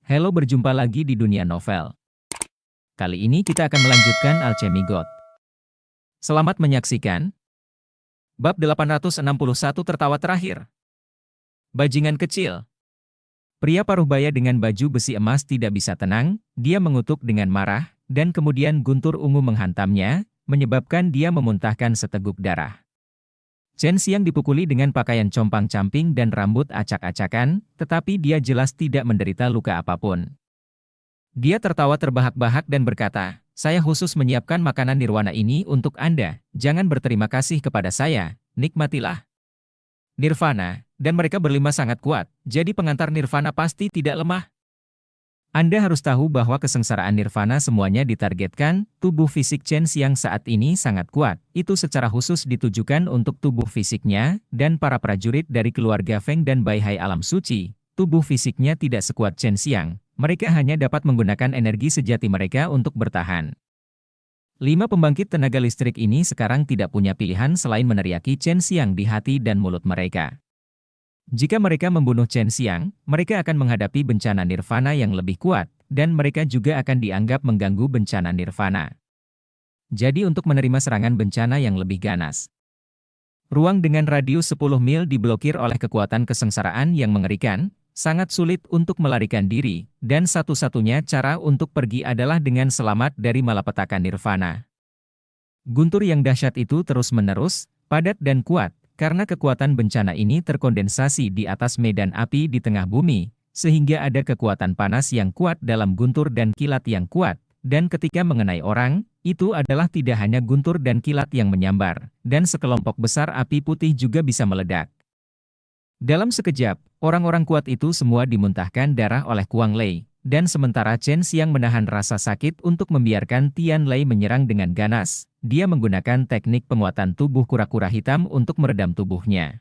Halo, berjumpa lagi di dunia novel. Kali ini kita akan melanjutkan Alchemy God. Selamat menyaksikan. Bab 861 tertawa terakhir. Bajingan kecil. Pria paruh baya dengan baju besi emas tidak bisa tenang, dia mengutuk dengan marah, dan kemudian guntur ungu menghantamnya, menyebabkan dia memuntahkan seteguk darah. Chen Xiang dipukuli dengan pakaian compang-camping dan rambut acak-acakan, tetapi dia jelas tidak menderita luka apapun. Dia tertawa terbahak-bahak dan berkata, "Saya khusus menyiapkan makanan nirwana ini untuk Anda, jangan berterima kasih kepada saya, nikmatilah." Nirvana, dan mereka berlima sangat kuat, jadi pengantar nirvana pasti tidak lemah. Anda harus tahu bahwa kesengsaraan nirvana semuanya ditargetkan, tubuh fisik Chen Xiang saat ini sangat kuat, itu secara khusus ditujukan untuk tubuh fisiknya, dan para prajurit dari keluarga Feng dan Bai Hai alam suci, tubuh fisiknya tidak sekuat Chen Xiang. Mereka hanya dapat menggunakan energi sejati mereka untuk bertahan. 5 pembangkit tenaga listrik ini sekarang tidak punya pilihan selain meneriaki Chen Xiang di hati dan mulut mereka. Jika mereka membunuh Chen Xiang, mereka akan menghadapi bencana nirvana yang lebih kuat, dan mereka juga akan dianggap mengganggu bencana nirvana. Jadi untuk menerima serangan bencana yang lebih ganas, ruang dengan radius 10 mil diblokir oleh kekuatan kesengsaraan yang mengerikan, sangat sulit untuk melarikan diri, dan satu-satunya cara untuk pergi adalah dengan selamat dari malapetaka nirvana. Guntur yang dahsyat itu terus-menerus, padat dan kuat, karena kekuatan bencana ini terkondensasi di atas medan api di tengah bumi, sehingga ada kekuatan panas yang kuat dalam guntur dan kilat yang kuat, dan ketika mengenai orang, itu adalah tidak hanya guntur dan kilat yang menyambar, dan sekelompok besar api putih juga bisa meledak. Dalam sekejap, orang-orang kuat itu semua dimuntahkan darah oleh Kuang Lei, dan sementara Chen Xiang menahan rasa sakit untuk membiarkan Tian Lei menyerang dengan ganas, dia menggunakan teknik penguatan tubuh kura-kura hitam untuk meredam tubuhnya.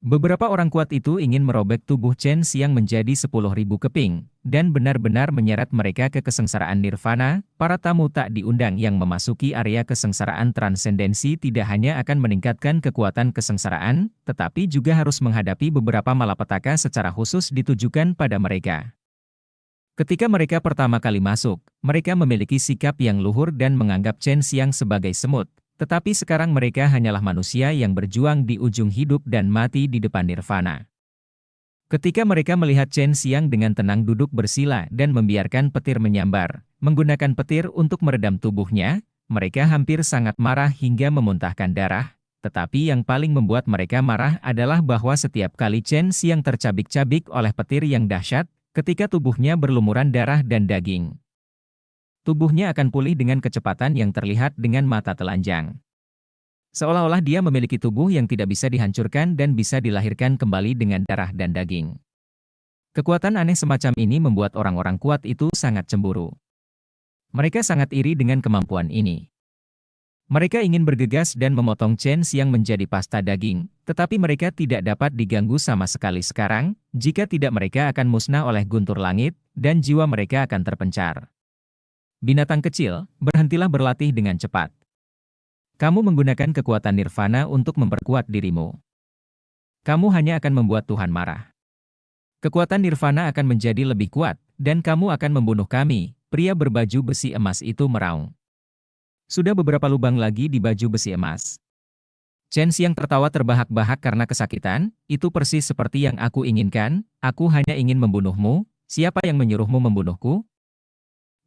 Beberapa orang kuat itu ingin merobek tubuh Chen Xiang menjadi 10.000 keping, dan benar-benar menyeret mereka ke kesengsaraan nirvana. Para tamu tak diundang yang memasuki area kesengsaraan transendensi tidak hanya akan meningkatkan kekuatan kesengsaraan, tetapi juga harus menghadapi beberapa malapetaka secara khusus ditujukan pada mereka. Ketika mereka pertama kali masuk, mereka memiliki sikap yang luhur dan menganggap Chen Xiang sebagai semut. Tetapi sekarang mereka hanyalah manusia yang berjuang di ujung hidup dan mati di depan nirvana. Ketika mereka melihat Chen Xiang dengan tenang duduk bersila dan membiarkan petir menyambar, menggunakan petir untuk meredam tubuhnya, mereka hampir sangat marah hingga memuntahkan darah. Tetapi yang paling membuat mereka marah adalah bahwa setiap kali Chen Xiang tercabik-cabik oleh petir yang dahsyat, ketika tubuhnya berlumuran darah dan daging, tubuhnya akan pulih dengan kecepatan yang terlihat dengan mata telanjang. Seolah-olah dia memiliki tubuh yang tidak bisa dihancurkan dan bisa dilahirkan kembali dengan darah dan daging. Kekuatan aneh semacam ini membuat orang-orang kuat itu sangat cemburu. Mereka sangat iri dengan kemampuan ini. Mereka ingin bergegas dan memotong Chen Xiang menjadi pasta daging, tetapi mereka tidak dapat diganggu sama sekali sekarang, jika tidak mereka akan musnah oleh guntur langit, dan jiwa mereka akan terpencar. Binatang kecil, berhentilah berlatih dengan cepat. Kamu menggunakan kekuatan nirvana untuk memperkuat dirimu. Kamu hanya akan membuat Tuhan marah. Kekuatan nirvana akan menjadi lebih kuat, dan kamu akan membunuh kami. Pria berbaju besi emas itu meraung. Sudah beberapa lubang lagi di baju besi emas. Chen Xiang tertawa terbahak-bahak karena kesakitan, itu persis seperti yang aku inginkan, aku hanya ingin membunuhmu, siapa yang menyuruhmu membunuhku?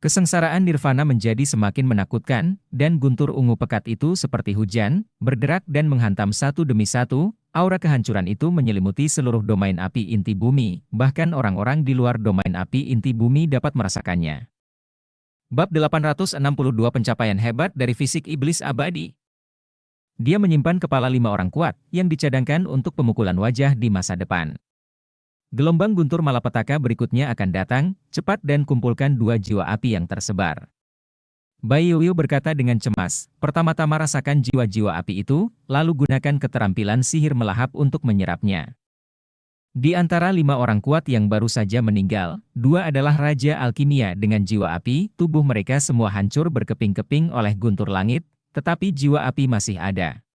Kesengsaraan nirvana menjadi semakin menakutkan, dan guntur ungu pekat itu seperti hujan, berderak dan menghantam satu demi satu. Aura kehancuran itu menyelimuti seluruh domain api inti bumi, bahkan orang-orang di luar domain api inti bumi dapat merasakannya. Bab 862 Pencapaian hebat dari fisik iblis abadi. Dia menyimpan kepala 5 orang kuat, yang dicadangkan untuk pemukulan wajah di masa depan. Gelombang guntur malapetaka berikutnya akan datang, cepat dan kumpulkan 2 jiwa api yang tersebar. Bai Yuyu berkata dengan cemas, pertama-tama rasakan jiwa-jiwa api itu, lalu gunakan keterampilan sihir melahap untuk menyerapnya. Di antara 5 orang kuat yang baru saja meninggal, 2 adalah Raja Alkimia dengan jiwa api, tubuh mereka semua hancur berkeping-keping oleh guntur langit, tetapi jiwa api masih ada.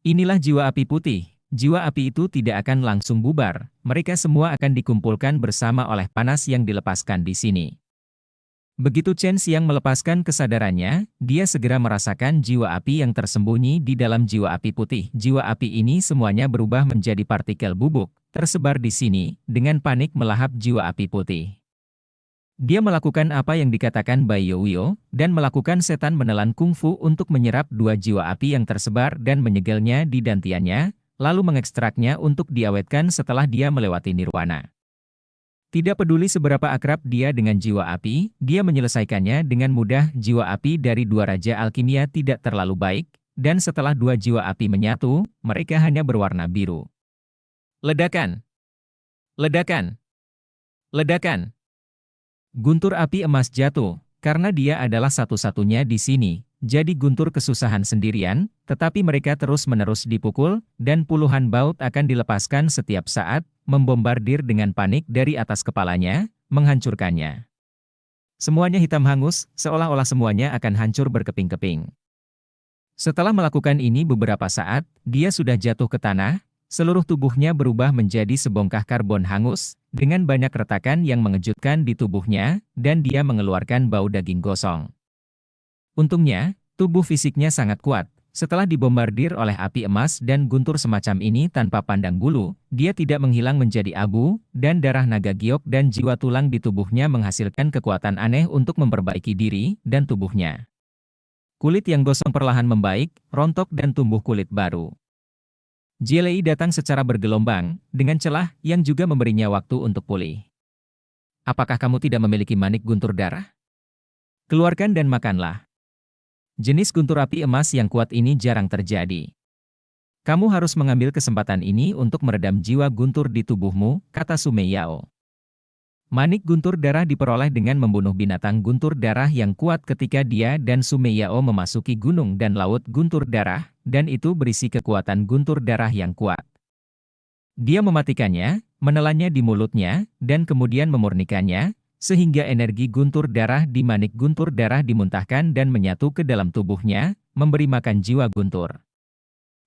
Inilah jiwa api putih. jiwa api itu tidak akan langsung bubar, mereka semua akan dikumpulkan bersama oleh panas yang dilepaskan di sini. Begitu Chen Xiang melepaskan kesadarannya, dia segera merasakan jiwa api yang tersembunyi di dalam jiwa api putih. Jiwa api ini semuanya berubah menjadi partikel bubuk, tersebar di sini, dengan panik melahap jiwa api putih. Dia melakukan apa yang dikatakan Bai Youyo, dan melakukan setan menelan kungfu untuk menyerap dua jiwa api yang tersebar dan menyegelnya di dantiannya, lalu mengekstraknya untuk diawetkan setelah dia melewati nirwana. Tidak peduli seberapa akrab dia dengan jiwa api, dia menyelesaikannya dengan mudah. Jiwa api dari dua raja alkimia tidak terlalu baik, dan setelah dua jiwa api menyatu, mereka hanya berwarna biru. Ledakan! Ledakan! Ledakan! Guntur api emas jatuh, karena dia adalah satu-satunya di sini, jadi Guntur kesusahan sendirian, tetapi mereka terus-menerus dipukul, dan puluhan baut akan dilepaskan setiap saat, membombardir dengan panik dari atas kepalanya, menghancurkannya. Semuanya hitam hangus, seolah-olah semuanya akan hancur berkeping-keping. Setelah melakukan ini beberapa saat, dia sudah jatuh ke tanah, seluruh tubuhnya berubah menjadi sebongkah karbon hangus, dengan banyak retakan yang mengejutkan di tubuhnya, dan dia mengeluarkan bau daging gosong. Untungnya, tubuh fisiknya sangat kuat. Setelah dibombardir oleh api emas dan guntur semacam ini tanpa pandang bulu, dia tidak menghilang menjadi abu, dan darah naga giok dan jiwa tulang di tubuhnya menghasilkan kekuatan aneh untuk memperbaiki diri dan tubuhnya. Kulit yang gosong perlahan membaik, rontok dan tumbuh kulit baru. Jielei datang secara bergelombang, dengan celah yang juga memberinya waktu untuk pulih. Apakah kamu tidak memiliki manik guntur darah? Keluarkan dan makanlah. Jenis guntur api emas yang kuat ini jarang terjadi. Kamu harus mengambil kesempatan ini untuk meredam jiwa guntur di tubuhmu, kata Sumei Yao. Manik guntur darah diperoleh dengan membunuh binatang guntur darah yang kuat ketika dia dan Sumei Yao memasuki gunung dan laut guntur darah, dan itu berisi kekuatan guntur darah yang kuat. Dia mematikannya, menelannya di mulutnya, dan kemudian memurnikannya, sehingga energi guntur darah di manik guntur darah dimuntahkan dan menyatu ke dalam tubuhnya, memberi makan jiwa guntur.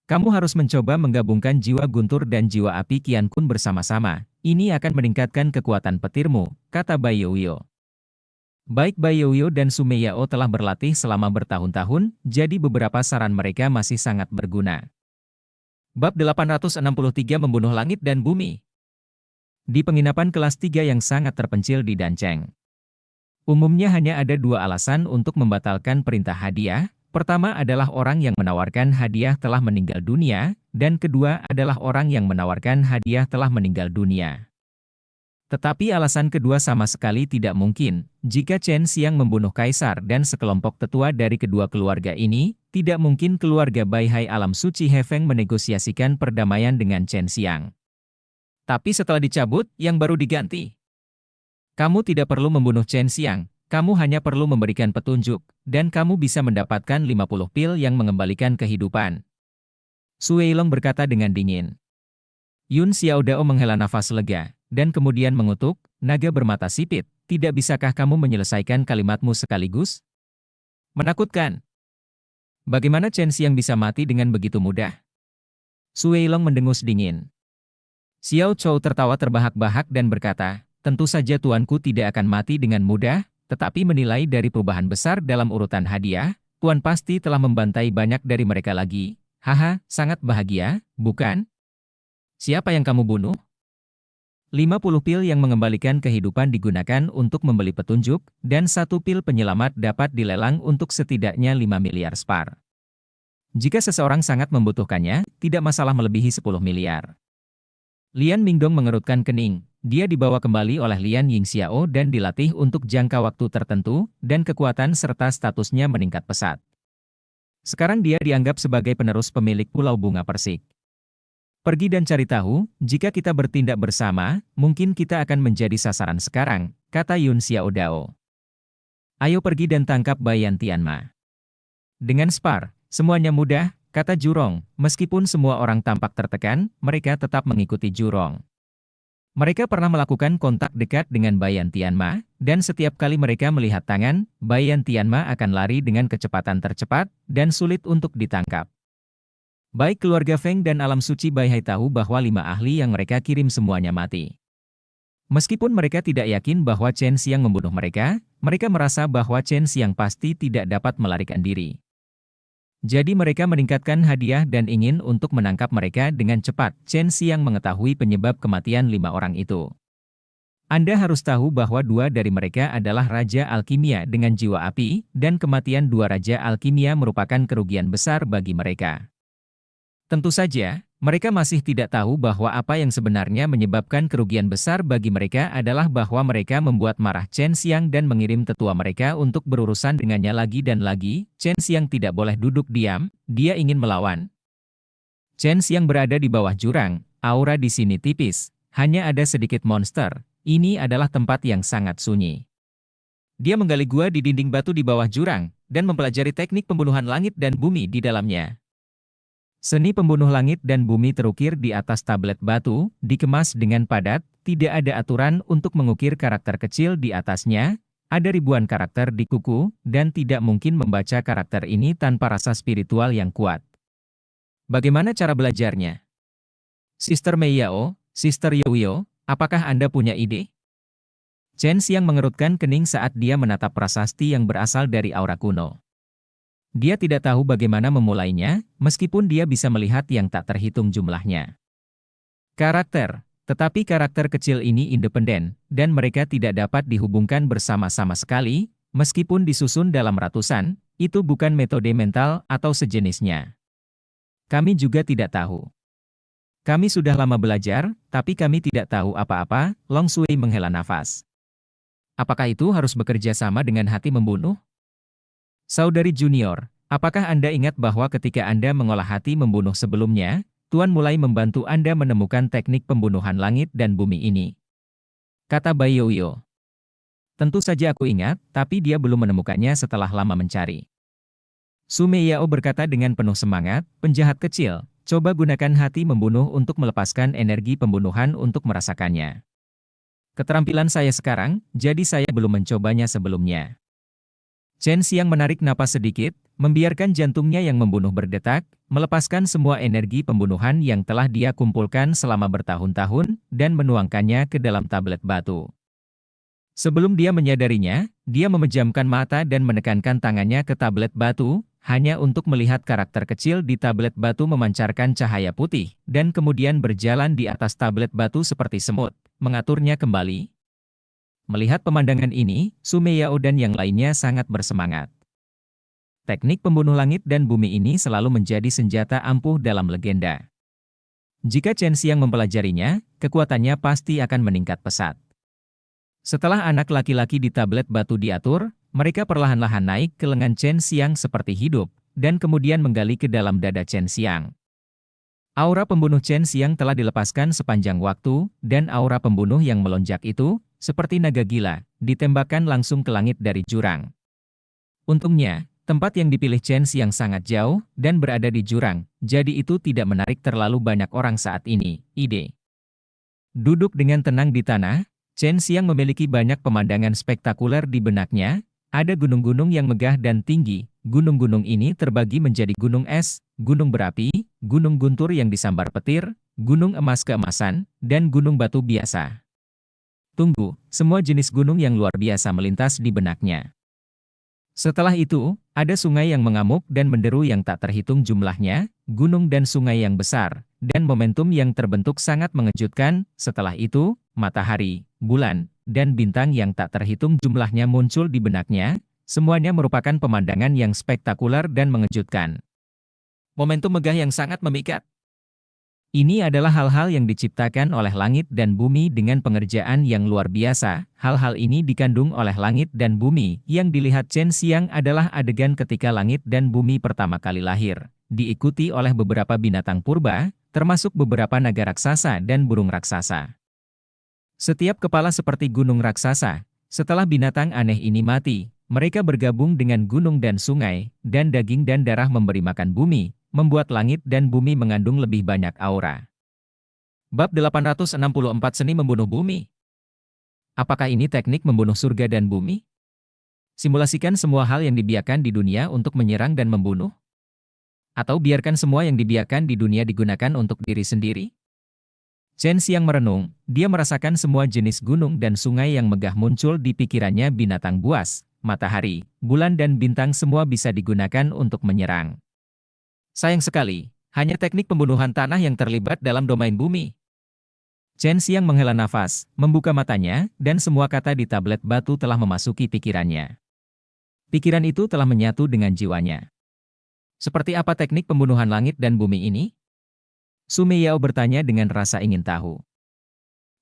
Kamu harus mencoba menggabungkan jiwa guntur dan jiwa api Qian Kun bersama-sama. Ini akan meningkatkan kekuatan petirmu, kata Bai Youyo. Baik Bai Youyo dan Sumei Yao telah berlatih selama bertahun-tahun, jadi beberapa saran mereka masih sangat berguna. Bab 863 Membunuh Langit dan Bumi. Di penginapan kelas 3 yang sangat terpencil di Danceng. Umumnya hanya ada dua alasan untuk membatalkan perintah hadiah. Pertama adalah orang yang menawarkan hadiah telah meninggal dunia, dan kedua adalah orang yang menawarkan hadiah telah meninggal dunia. Tetapi alasan kedua sama sekali tidak mungkin. Jika Chen Xiang membunuh kaisar dan sekelompok tetua dari kedua keluarga ini, tidak mungkin keluarga Bai Hai Alam Suci Hefeng menegosiasikan perdamaian dengan Chen Xiang. Tapi setelah dicabut, yang baru diganti. Kamu tidak perlu membunuh Chen Xiang, kamu hanya perlu memberikan petunjuk, dan kamu bisa mendapatkan 50 pil yang mengembalikan kehidupan. Su Weilong berkata dengan dingin. Yun Xiaodao menghela nafas lega, dan kemudian mengutuk, naga bermata sipit, tidak bisakah kamu menyelesaikan kalimatmu sekaligus? Menakutkan. Bagaimana Chen Xiang bisa mati dengan begitu mudah? Su Weilong mendengus dingin. Xiao Chou tertawa terbahak-bahak dan berkata, tentu saja tuanku tidak akan mati dengan mudah, tetapi menilai dari perubahan besar dalam urutan hadiah, tuan pasti telah membantai banyak dari mereka lagi. Haha, sangat bahagia, bukan? Siapa yang kamu bunuh? 50 pil yang mengembalikan kehidupan digunakan untuk membeli petunjuk, dan 1 pil penyelamat dapat dilelang untuk setidaknya 5 miliar spar. Jika seseorang sangat membutuhkannya, tidak masalah melebihi 10 miliar. Lian Mingdong mengerutkan kening. Dia dibawa kembali oleh Lian Yingxiao dan dilatih untuk jangka waktu tertentu, dan kekuatan serta statusnya meningkat pesat. Sekarang dia dianggap sebagai penerus pemilik Pulau Bunga Persik. Pergi dan cari tahu, jika kita bertindak bersama, mungkin kita akan menjadi sasaran sekarang, kata Yun Xiaodao. Ayo pergi dan tangkap Bayan Tianma. Dengan spar, semuanya mudah, kata Jurong. Meskipun semua orang tampak tertekan, mereka tetap mengikuti Jurong. Mereka pernah melakukan kontak dekat dengan Bayan Tianma, dan setiap kali mereka melihat tangan, Bayan Tianma akan lari dengan kecepatan tercepat, dan sulit untuk ditangkap. Baik keluarga Feng dan alam suci Baihai tahu bahwa 5 ahli yang mereka kirim semuanya mati. Meskipun mereka tidak yakin bahwa Chen Xiang membunuh mereka, mereka merasa bahwa Chen Xiang pasti tidak dapat melarikan diri. Jadi mereka meningkatkan hadiah dan ingin untuk menangkap mereka dengan cepat. Chen Xiang mengetahui penyebab kematian 5 orang itu. Anda harus tahu bahwa 2 dari mereka adalah Raja Alkimia dengan jiwa api, dan kematian 2 Raja Alkimia merupakan kerugian besar bagi mereka. Tentu saja, mereka masih tidak tahu bahwa apa yang sebenarnya menyebabkan kerugian besar bagi mereka adalah bahwa mereka membuat marah Chen Xiang dan mengirim tetua mereka untuk berurusan dengannya lagi dan lagi. Chen Xiang tidak boleh duduk diam, dia ingin melawan. Chen Xiang berada di bawah jurang, aura di sini tipis, hanya ada sedikit monster. Ini adalah tempat yang sangat sunyi. Dia menggali gua di dinding batu di bawah jurang, dan mempelajari teknik pembunuhan langit dan bumi di dalamnya. Seni pembunuh langit dan bumi terukir di atas tablet batu, dikemas dengan padat, tidak ada aturan untuk mengukir karakter kecil di atasnya, ada ribuan karakter di kuku, dan tidak mungkin membaca karakter ini tanpa rasa spiritual yang kuat. Bagaimana cara belajarnya? Sister Mei Yao, Sister Youyo, apakah Anda punya ide? Chen Xiang mengerutkan kening saat dia menatap prasasti yang berasal dari aura kuno. Dia tidak tahu bagaimana memulainya, meskipun dia bisa melihat yang tak terhitung jumlahnya. Karakter, tetapi karakter kecil ini independen, dan mereka tidak dapat dihubungkan bersama-sama sekali, meskipun disusun dalam ratusan, itu bukan metode mental atau sejenisnya. Kami juga tidak tahu. Kami sudah lama belajar, tapi kami tidak tahu apa-apa. Long Sui menghela nafas. Apakah itu harus bekerja sama dengan hati membunuh? Saudari junior, apakah Anda ingat bahwa ketika Anda mengolah hati membunuh sebelumnya, Tuan mulai membantu Anda menemukan teknik pembunuhan langit dan bumi ini? Kata Bai Youyo. Tentu saja aku ingat, tapi dia belum menemukannya setelah lama mencari. Su Meiyao berkata dengan penuh semangat, penjahat kecil, coba gunakan hati membunuh untuk melepaskan energi pembunuhan untuk merasakannya. Keterampilan saya sekarang, jadi saya belum mencobanya sebelumnya. Chen Xiang menarik napas sedikit, membiarkan jantungnya yang membunuh berdetak, melepaskan semua energi pembunuhan yang telah dia kumpulkan selama bertahun-tahun, dan menuangkannya ke dalam tablet batu. Sebelum dia menyadarinya, dia memejamkan mata dan menekankan tangannya ke tablet batu, hanya untuk melihat karakter kecil di tablet batu memancarkan cahaya putih, dan kemudian berjalan di atas tablet batu seperti semut, mengaturnya kembali. Melihat pemandangan ini, Su Meiyao dan yang lainnya sangat bersemangat. Teknik pembunuh langit dan bumi ini selalu menjadi senjata ampuh dalam legenda. Jika Chen Xiang mempelajarinya, kekuatannya pasti akan meningkat pesat. Setelah anak laki-laki di tablet batu diatur, mereka perlahan-lahan naik ke lengan Chen Xiang seperti hidup, dan kemudian menggali ke dalam dada Chen Xiang. Aura pembunuh Chen Xiang telah dilepaskan sepanjang waktu, dan aura pembunuh yang melonjak itu, seperti naga gila, ditembakkan langsung ke langit dari jurang. Untungnya, tempat yang dipilih Chen Xiang sangat jauh, dan berada di jurang, jadi itu tidak menarik terlalu banyak orang saat ini. Ide. Duduk dengan tenang di tanah, Chen Xiang memiliki banyak pemandangan spektakuler di benaknya, ada gunung-gunung yang megah dan tinggi, gunung-gunung ini terbagi menjadi gunung es, gunung berapi, gunung guntur yang disambar petir, gunung emas keemasan, dan gunung batu biasa. Tunggu, semua jenis gunung yang luar biasa melintas di benaknya. Setelah itu, ada sungai yang mengamuk dan menderu yang tak terhitung jumlahnya, gunung dan sungai yang besar, dan momentum yang terbentuk sangat mengejutkan. Setelah itu, matahari, bulan, dan bintang yang tak terhitung jumlahnya muncul di benaknya, semuanya merupakan pemandangan yang spektakuler dan mengejutkan. Momentum megah yang sangat memikat. Ini adalah hal-hal yang diciptakan oleh langit dan bumi dengan pengerjaan yang luar biasa. Hal-hal ini dikandung oleh langit dan bumi. Yang dilihat Chen Xiang adalah adegan ketika langit dan bumi pertama kali lahir, diikuti oleh beberapa binatang purba, termasuk beberapa naga raksasa dan burung raksasa. Setiap kepala seperti gunung raksasa. Setelah binatang aneh ini mati, mereka bergabung dengan gunung dan sungai, dan daging dan darah memberi makan bumi, membuat langit dan bumi mengandung lebih banyak aura. Bab 864 Seni Membunuh Bumi. Apakah ini teknik membunuh surga dan bumi? Simulasikan semua hal yang dibiarkan di dunia untuk menyerang dan membunuh. Atau biarkan semua yang dibiarkan di dunia digunakan untuk diri sendiri? Chen Xiang merenung, dia merasakan semua jenis gunung dan sungai yang megah muncul di pikirannya, binatang buas, matahari, bulan dan bintang semua bisa digunakan untuk menyerang. Sayang sekali, hanya teknik pembunuhan tanah yang terlibat dalam domain bumi. Chen Xiang menghela nafas, membuka matanya, dan semua kata di tablet batu telah memasuki pikirannya. Pikiran itu telah menyatu dengan jiwanya. Seperti apa teknik pembunuhan langit dan bumi ini? Su Meiyao bertanya dengan rasa ingin tahu.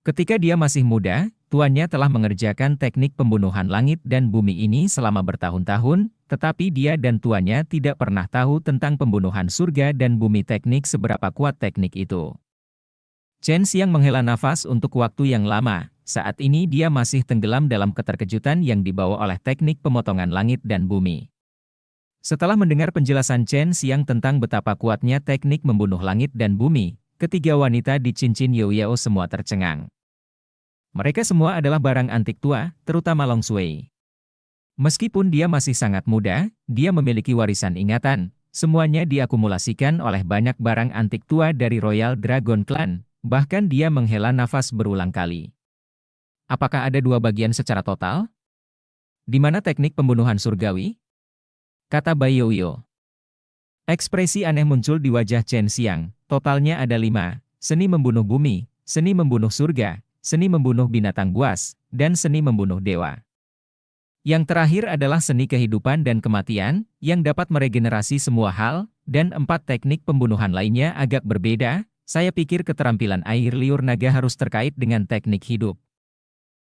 Ketika dia masih muda, tuannya telah mengerjakan teknik pembunuhan langit dan bumi ini selama bertahun-tahun, tetapi dia dan tuannya tidak pernah tahu tentang pembunuhan surga dan bumi, teknik seberapa kuat teknik itu. Chen Xiang menghela nafas untuk waktu yang lama, saat ini dia masih tenggelam dalam keterkejutan yang dibawa oleh teknik pemotongan langit dan bumi. Setelah mendengar penjelasan Chen Xiang tentang betapa kuatnya teknik membunuh langit dan bumi, ketiga wanita di cincin Youyao semua tercengang. Mereka semua adalah barang antik tua, terutama Long Shui. Meskipun dia masih sangat muda, dia memiliki warisan ingatan, semuanya diakumulasikan oleh banyak barang antik tua dari Royal Dragon Clan, bahkan dia menghela nafas berulang kali. Apakah ada dua bagian secara total? Di mana teknik pembunuhan surgawi? Kata Bai Youyo. Ekspresi aneh muncul di wajah Chen Xiang, totalnya ada 5, seni membunuh bumi, seni membunuh surga, seni membunuh binatang buas, dan seni membunuh dewa. Yang terakhir adalah seni kehidupan dan kematian, yang dapat meregenerasi semua hal, dan 4 teknik pembunuhan lainnya agak berbeda. Saya pikir keterampilan air liur naga harus terkait dengan teknik hidup.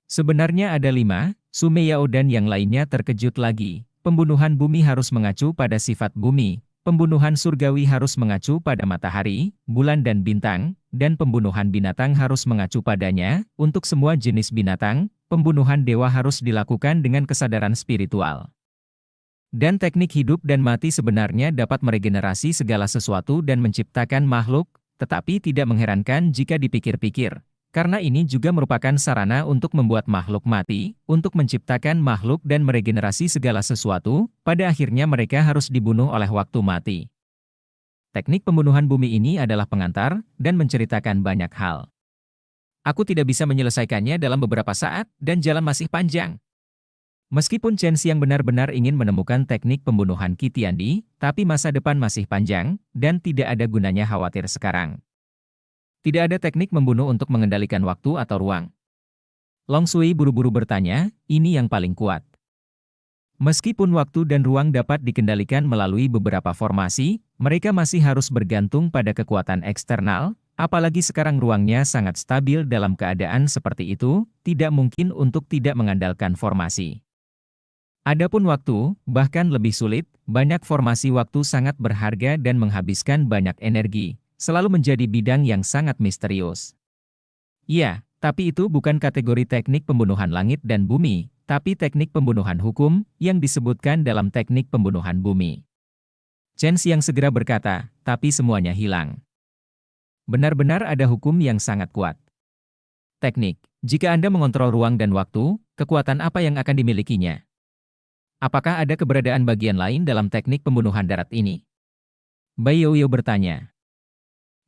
Sebenarnya ada 5, Su Meiyao dan yang lainnya terkejut lagi. Pembunuhan bumi harus mengacu pada sifat bumi, pembunuhan surgawi harus mengacu pada matahari, bulan dan bintang, dan pembunuhan binatang harus mengacu padanya. Untuk semua jenis binatang, pembunuhan dewa harus dilakukan dengan kesadaran spiritual. Dan teknik hidup dan mati sebenarnya dapat meregenerasi segala sesuatu dan menciptakan makhluk, tetapi tidak mengherankan jika dipikir-pikir. Karena ini juga merupakan sarana untuk membuat makhluk mati, untuk menciptakan makhluk dan meregenerasi segala sesuatu, pada akhirnya mereka harus dibunuh oleh waktu mati. Teknik pembunuhan bumi ini adalah pengantar, dan menceritakan banyak hal. Aku tidak bisa menyelesaikannya dalam beberapa saat, dan jalan masih panjang. Meskipun Chen Xiang benar-benar ingin menemukan teknik pembunuhan Qi Tiandi, tapi masa depan masih panjang, dan tidak ada gunanya khawatir sekarang. Tidak ada teknik membunuh untuk mengendalikan waktu atau ruang. Long Shui buru-buru bertanya, ini yang paling kuat. Meskipun waktu dan ruang dapat dikendalikan melalui beberapa formasi, mereka masih harus bergantung pada kekuatan eksternal, apalagi sekarang ruangnya sangat stabil dalam keadaan seperti itu, tidak mungkin untuk tidak mengandalkan formasi. Adapun waktu, bahkan lebih sulit, banyak formasi waktu sangat berharga dan menghabiskan banyak energi. Selalu menjadi bidang yang sangat misterius. Ya, tapi itu bukan kategori teknik pembunuhan langit dan bumi, tapi teknik pembunuhan hukum, yang disebutkan dalam teknik pembunuhan bumi. Chen Xiang segera berkata, tapi semuanya hilang. Benar-benar ada hukum yang sangat kuat. Teknik, jika Anda mengontrol ruang dan waktu, kekuatan apa yang akan dimilikinya? Apakah ada keberadaan bagian lain dalam teknik pembunuhan darat ini? Bai Youyo bertanya.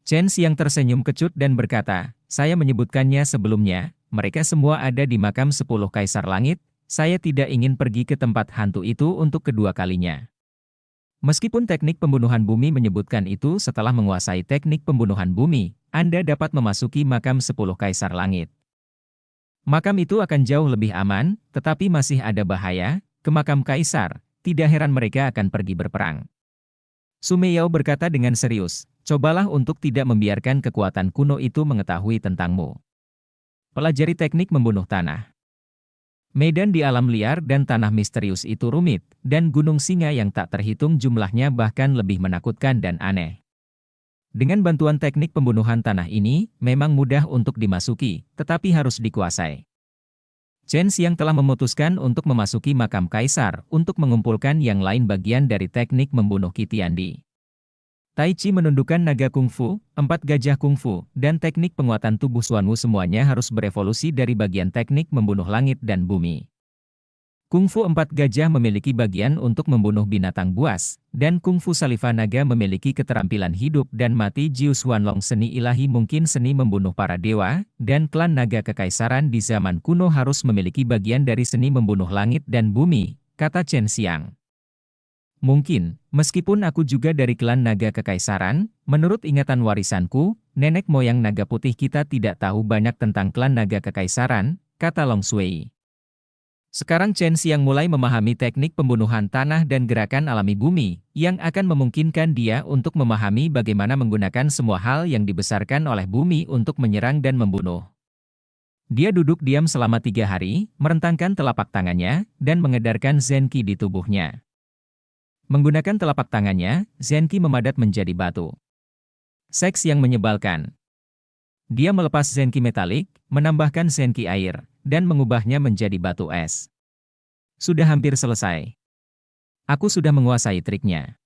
Chen Xiang tersenyum kecut dan berkata, saya menyebutkannya sebelumnya, mereka semua ada di makam 10 Kaisar Langit, saya tidak ingin pergi ke tempat hantu itu untuk kedua kalinya. Meskipun teknik pembunuhan bumi menyebutkan itu setelah menguasai teknik pembunuhan bumi, Anda dapat memasuki makam 10 Kaisar Langit. Makam itu akan jauh lebih aman, tetapi masih ada bahaya, ke makam Kaisar, tidak heran mereka akan pergi berperang. Su Meiyao berkata dengan serius, cobalah untuk tidak membiarkan kekuatan kuno itu mengetahui tentangmu. Pelajari teknik membunuh tanah. Medan di alam liar dan tanah misterius itu rumit, dan gunung singa yang tak terhitung jumlahnya bahkan lebih menakutkan dan aneh. Dengan bantuan teknik pembunuhan tanah ini, memang mudah untuk dimasuki, tetapi harus dikuasai. Chen Xiang telah memutuskan untuk memasuki makam Kaisar untuk mengumpulkan yang lain bagian dari teknik membunuh Qi Tiandi. Tai Chi menundukkan naga kungfu, 4 gajah kungfu, dan teknik penguatan tubuh Xuanwu semuanya harus berevolusi dari bagian teknik membunuh langit dan bumi. Kungfu 4 gajah memiliki bagian untuk membunuh binatang buas, dan Kungfu Saliva Naga memiliki keterampilan hidup dan mati. Jiu Xuanlong seni ilahi mungkin seni membunuh para dewa, dan klan naga kekaisaran di zaman kuno harus memiliki bagian dari seni membunuh langit dan bumi, kata Chen Xiang. Mungkin, meskipun aku juga dari klan naga kekaisaran, menurut ingatan warisanku, nenek moyang naga putih kita tidak tahu banyak tentang klan naga kekaisaran, kata Long Sui. Sekarang Chen Xiang mulai memahami teknik pembunuhan tanah dan gerakan alami bumi, yang akan memungkinkan dia untuk memahami bagaimana menggunakan semua hal yang dibesarkan oleh bumi untuk menyerang dan membunuh. Dia duduk diam selama 3 hari, merentangkan telapak tangannya, dan mengedarkan Zen Qi di tubuhnya. Menggunakan telapak tangannya, Zen Qi memadat menjadi batu. Seks yang menyebalkan. Dia melepas Zen Qi metalik, menambahkan Zen Qi air, dan mengubahnya menjadi batu es. Sudah hampir selesai. Aku sudah menguasai triknya.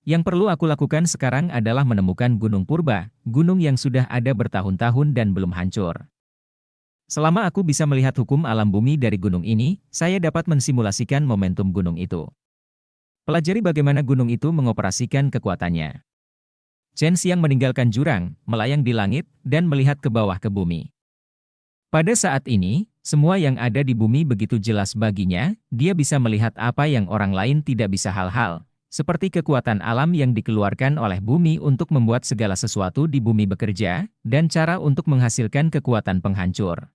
Yang perlu aku lakukan sekarang adalah menemukan Gunung Purba, gunung yang sudah ada bertahun-tahun dan belum hancur. Selama aku bisa melihat hukum alam bumi dari gunung ini, saya dapat mensimulasikan momentum gunung itu. Pelajari bagaimana gunung itu mengoperasikan kekuatannya. Chen Xiang meninggalkan jurang, melayang di langit, dan melihat ke bawah ke bumi. Pada saat ini, semua yang ada di bumi begitu jelas baginya, dia bisa melihat apa yang orang lain tidak bisa, hal-hal, seperti kekuatan alam yang dikeluarkan oleh bumi untuk membuat segala sesuatu di bumi bekerja, dan cara untuk menghasilkan kekuatan penghancur.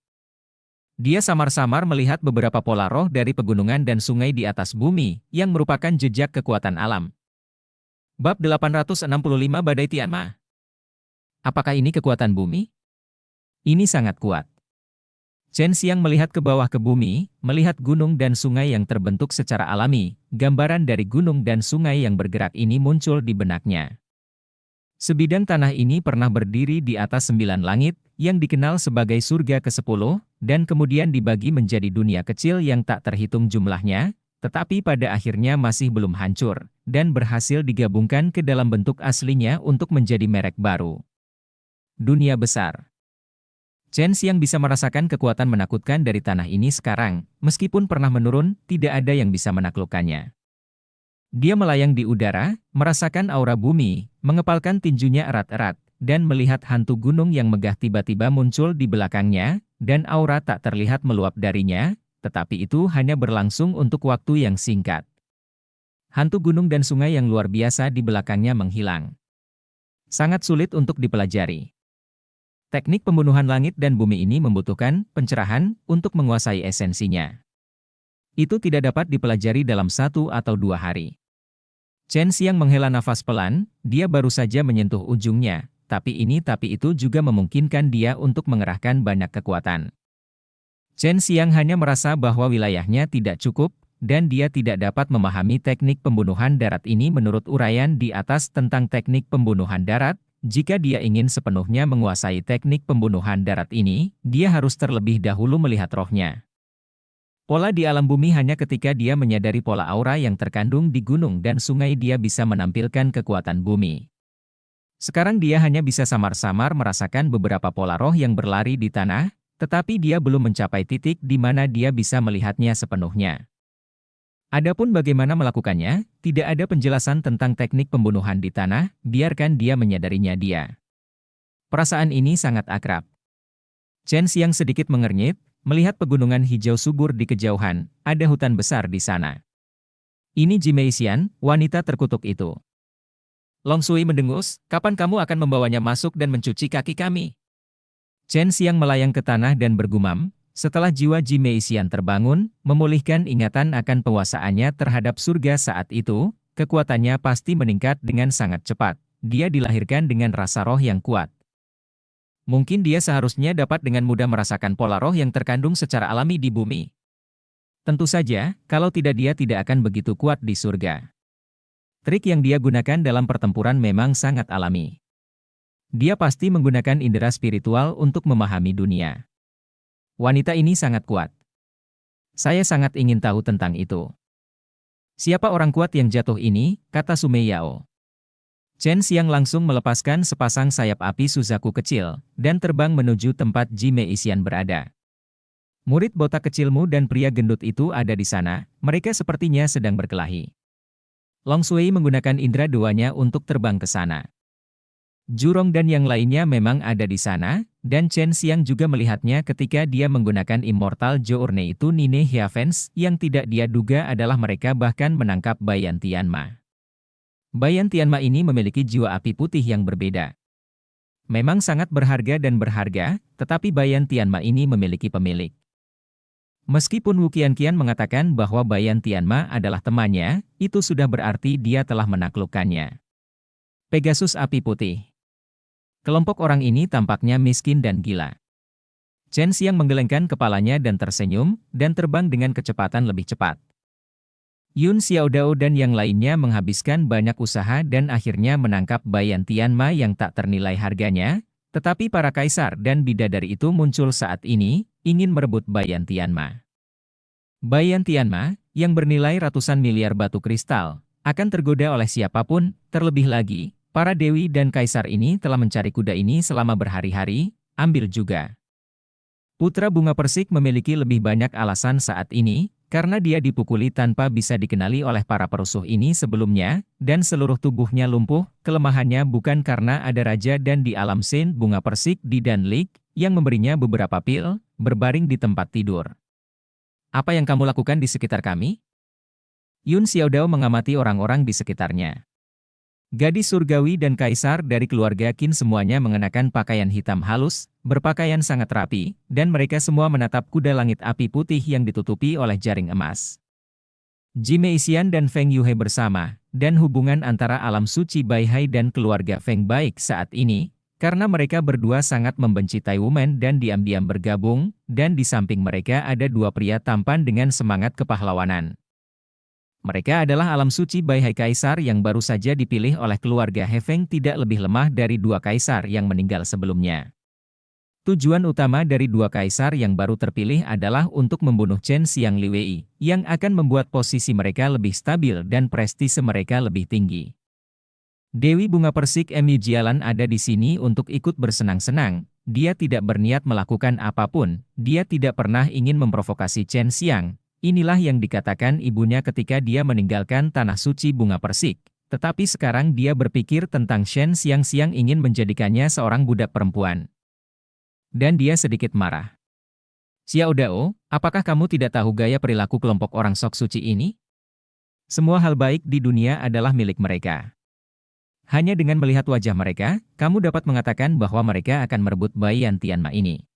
Dia samar-samar melihat beberapa pola roh dari pegunungan dan sungai di atas bumi, yang merupakan jejak kekuatan alam. Bab 865 Badai Tianma. Apakah ini kekuatan bumi? Ini sangat kuat. Chen Xiang melihat ke bawah ke bumi, melihat gunung dan sungai yang terbentuk secara alami. Gambaran dari gunung dan sungai yang bergerak ini muncul di benaknya. Sebidang tanah ini pernah berdiri di atas 9 langit, yang dikenal sebagai surga ke-10, dan kemudian dibagi menjadi dunia kecil yang tak terhitung jumlahnya, tetapi pada akhirnya masih belum hancur, dan berhasil digabungkan ke dalam bentuk aslinya untuk menjadi merek baru. Dunia besar. Chen Xiang bisa merasakan kekuatan menakutkan dari tanah ini sekarang, meskipun pernah menurun, tidak ada yang bisa menaklukkannya. Dia melayang di udara, merasakan aura bumi, mengepalkan tinjunya erat-erat, dan melihat hantu gunung yang megah tiba-tiba muncul di belakangnya, dan aura tak terlihat meluap darinya, tetapi itu hanya berlangsung untuk waktu yang singkat. Hantu gunung dan sungai yang luar biasa di belakangnya menghilang. Sangat sulit untuk dipelajari. Teknik pembunuhan langit dan bumi ini membutuhkan pencerahan untuk menguasai esensinya. Itu tidak dapat dipelajari dalam 1 atau 2 hari. Chen Xiang menghela nafas pelan, dia baru saja menyentuh ujungnya, tapi itu juga memungkinkan dia untuk mengerahkan banyak kekuatan. Chen Xiang hanya merasa bahwa wilayahnya tidak cukup, dan dia tidak dapat memahami teknik pembunuhan darat ini menurut uraian di atas tentang teknik pembunuhan darat. Jika dia ingin sepenuhnya menguasai teknik pembunuhan darat ini, dia harus terlebih dahulu melihat rohnya. Pola di alam bumi hanya ketika dia menyadari pola aura yang terkandung di gunung dan sungai dia bisa menampilkan kekuatan bumi. Sekarang dia hanya bisa samar-samar merasakan beberapa pola roh yang berlari di tanah, tetapi dia belum mencapai titik di mana dia bisa melihatnya sepenuhnya. Adapun bagaimana melakukannya, tidak ada penjelasan tentang teknik pembunuhan di tanah, biarkan dia menyadarinya dia. Perasaan ini sangat akrab. Chen Xiang sedikit mengernyit, melihat pegunungan hijau subur di kejauhan, ada hutan besar di sana. Ini Jimei Xian, wanita terkutuk itu. Long Sui mendengus, kapan kamu akan membawanya masuk dan mencuci kaki kami? Chen Xiang melayang ke tanah dan bergumam. Setelah jiwa Jimei Xian terbangun, memulihkan ingatan akan penguasaannya terhadap surga saat itu, kekuatannya pasti meningkat dengan sangat cepat. Dia dilahirkan dengan rasa roh yang kuat. Mungkin dia seharusnya dapat dengan mudah merasakan pola roh yang terkandung secara alami di bumi. Tentu saja, kalau tidak dia tidak akan begitu kuat di surga. Trik yang dia gunakan dalam pertempuran memang sangat alami. Dia pasti menggunakan indera spiritual untuk memahami dunia. Wanita ini sangat kuat. Saya sangat ingin tahu tentang itu. Siapa orang kuat yang jatuh ini, kata Sumei Yao. Chen Xiang langsung melepaskan sepasang sayap api Suzaku kecil, dan terbang menuju tempat Jimei Xian berada. Murid botak kecilmu dan pria gendut itu ada di sana, mereka sepertinya sedang berkelahi. Long Shui menggunakan indera duanya untuk terbang ke sana. Jurong dan yang lainnya memang ada di sana, dan Chen Xiang juga melihatnya ketika dia menggunakan Immortal Journey itu Nine Heavens yang tidak dia duga adalah mereka bahkan menangkap Bayan Tianma. Bayan Tianma ini memiliki jiwa api putih yang berbeda. Memang sangat berharga dan berharga, tetapi Bayan Tianma ini memiliki pemilik. Meskipun Wu Qianqian mengatakan bahwa Bayan Tianma adalah temannya, itu sudah berarti dia telah menaklukkannya. Pegasus Api Putih. Kelompok orang ini tampaknya miskin dan gila. Chen Xiang menggelengkan kepalanya dan tersenyum, dan terbang dengan kecepatan lebih cepat. Yun Xiaodao dan yang lainnya menghabiskan banyak usaha dan akhirnya menangkap Bayan Tianma yang tak ternilai harganya, tetapi para kaisar dan bidadari itu muncul saat ini, ingin merebut Bayan Tianma. Bayan Tianma, yang bernilai ratusan miliar batu kristal, akan tergoda oleh siapapun, terlebih lagi, para dewi dan kaisar ini telah mencari kuda ini selama berhari-hari, ambil juga. Putra Bunga Persik memiliki lebih banyak alasan saat ini, karena dia dipukuli tanpa bisa dikenali oleh para perusuh ini sebelumnya, dan seluruh tubuhnya lumpuh, kelemahannya bukan karena ada raja dan di alam Saint Bunga Persik di Danlik, yang memberinya beberapa pil, berbaring di tempat tidur. Apa yang kamu lakukan di sekitar kami? Yun Xiaodao mengamati orang-orang di sekitarnya. Gadis surgawi dan kaisar dari keluarga Qin semuanya mengenakan pakaian hitam halus, berpakaian sangat rapi, dan mereka semua menatap kuda langit api putih yang ditutupi oleh jaring emas. Ji Meixian dan Feng Yuhe bersama, dan hubungan antara alam suci Baihai dan keluarga Feng baik saat ini, karena mereka berdua sangat membenci Tai Wumen dan diam-diam bergabung, dan di samping mereka ada dua pria tampan dengan semangat kepahlawanan. Mereka adalah alam suci Baihai Kaisar yang baru saja dipilih oleh keluarga He Feng tidak lebih lemah dari dua kaisar yang meninggal sebelumnya. Tujuan utama dari dua kaisar yang baru terpilih adalah untuk membunuh Chen Xiang Liwei, yang akan membuat posisi mereka lebih stabil dan prestise mereka lebih tinggi. Dewi Bunga Persik Mu Jialan ada di sini untuk ikut bersenang-senang, dia tidak berniat melakukan apapun, dia tidak pernah ingin memprovokasi Chen Xiang. Inilah yang dikatakan ibunya ketika dia meninggalkan tanah suci Bunga Persik. Tetapi sekarang dia berpikir tentang Shen Xiang ingin menjadikannya seorang budak perempuan. Dan dia sedikit marah. Xiaodao, apakah kamu tidak tahu gaya perilaku kelompok orang sok suci ini? Semua hal baik di dunia adalah milik mereka. Hanya dengan melihat wajah mereka, kamu dapat mengatakan bahwa mereka akan merebut Bayan Tianma ini.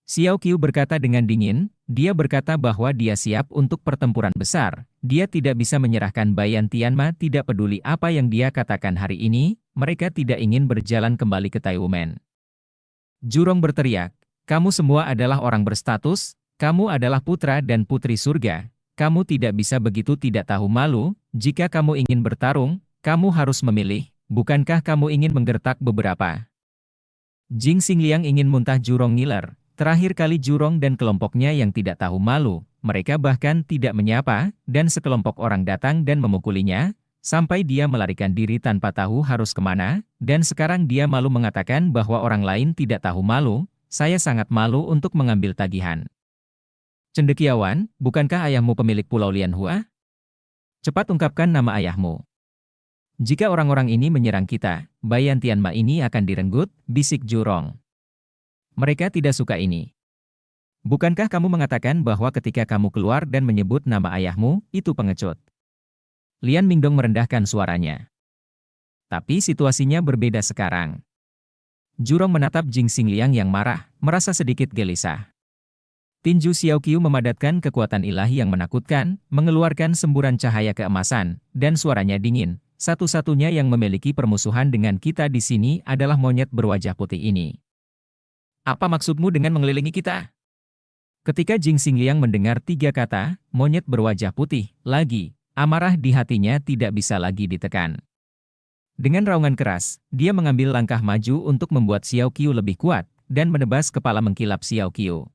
Xiao Qiu berkata dengan dingin, dia berkata bahwa dia siap untuk pertempuran besar, dia tidak bisa menyerahkan Bayan Tianma tidak peduli apa yang dia katakan hari ini, mereka tidak ingin berjalan kembali ke Tai Wumen. Jurong berteriak, kamu semua adalah orang berstatus, kamu adalah putra dan putri surga, kamu tidak bisa begitu tidak tahu malu, jika kamu ingin bertarung, kamu harus memilih, bukankah kamu ingin menggertak beberapa? Jing Xingliang ingin muntah Jurong ngiler. Terakhir kali Jurong dan kelompoknya yang tidak tahu malu, mereka bahkan tidak menyapa, dan sekelompok orang datang dan memukulinya, sampai dia melarikan diri tanpa tahu harus kemana, dan sekarang dia malu mengatakan bahwa orang lain tidak tahu malu, saya sangat malu untuk mengambil tagihan. Cendekiawan, bukankah ayahmu pemilik Pulau Lianhua? Cepat ungkapkan nama ayahmu. Jika orang-orang ini menyerang kita, Bayan Tianma ini akan direnggut, bisik Jurong. Mereka tidak suka ini. Bukankah kamu mengatakan bahwa ketika kamu keluar dan menyebut nama ayahmu, itu pengecut? Lian Mingdong merendahkan suaranya. Tapi situasinya berbeda sekarang. Jurong menatap Jing Xingliang yang marah, merasa sedikit gelisah. Tinju Xiao Qiu memadatkan kekuatan ilahi yang menakutkan, mengeluarkan semburan cahaya keemasan, dan suaranya dingin. Satu-satunya yang memiliki permusuhan dengan kita di sini adalah monyet berwajah putih ini. Apa maksudmu dengan mengelilingi kita? Ketika Jing Xingliang mendengar tiga kata, monyet berwajah putih, lagi, amarah di hatinya tidak bisa lagi ditekan. Dengan raungan keras, dia mengambil langkah maju untuk membuat Xiao Qiu lebih kuat, dan menebas kepala mengkilap Xiao Qiu.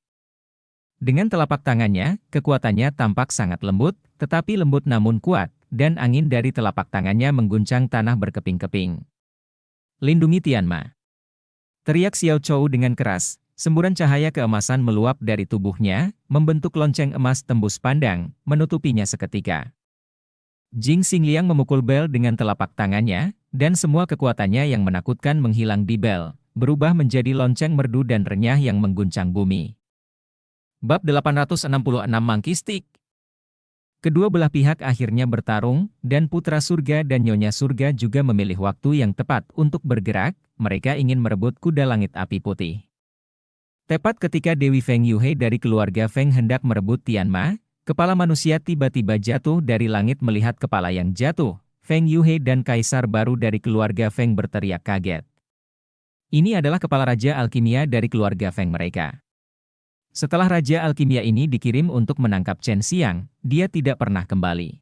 Dengan telapak tangannya, kekuatannya tampak sangat lembut, tetapi lembut namun kuat, dan angin dari telapak tangannya mengguncang tanah berkeping-keping. Lindungi Tianma. Teriak Xiao Chou dengan keras, Semburan cahaya keemasan meluap dari tubuhnya, membentuk lonceng emas tembus pandang, menutupinya seketika. Jing Xingliang memukul bel dengan telapak tangannya, dan semua kekuatannya yang menakutkan menghilang di bel, berubah menjadi lonceng merdu dan renyah yang mengguncang bumi. Bab 866 Monkey Stick. Kedua belah pihak akhirnya bertarung, dan Putra Surga dan Nyonya Surga juga memilih waktu yang tepat untuk bergerak, mereka ingin merebut kuda langit api putih. Tepat ketika Dewi Feng Yuhe dari keluarga Feng hendak merebut Tianma, kepala manusia tiba-tiba jatuh dari langit melihat kepala yang jatuh. Feng Yuhe dan kaisar baru dari keluarga Feng berteriak kaget. Ini adalah kepala Raja Alkimia dari keluarga Feng mereka. Setelah Raja Alkimia ini dikirim untuk menangkap Chen Xiang, dia tidak pernah kembali.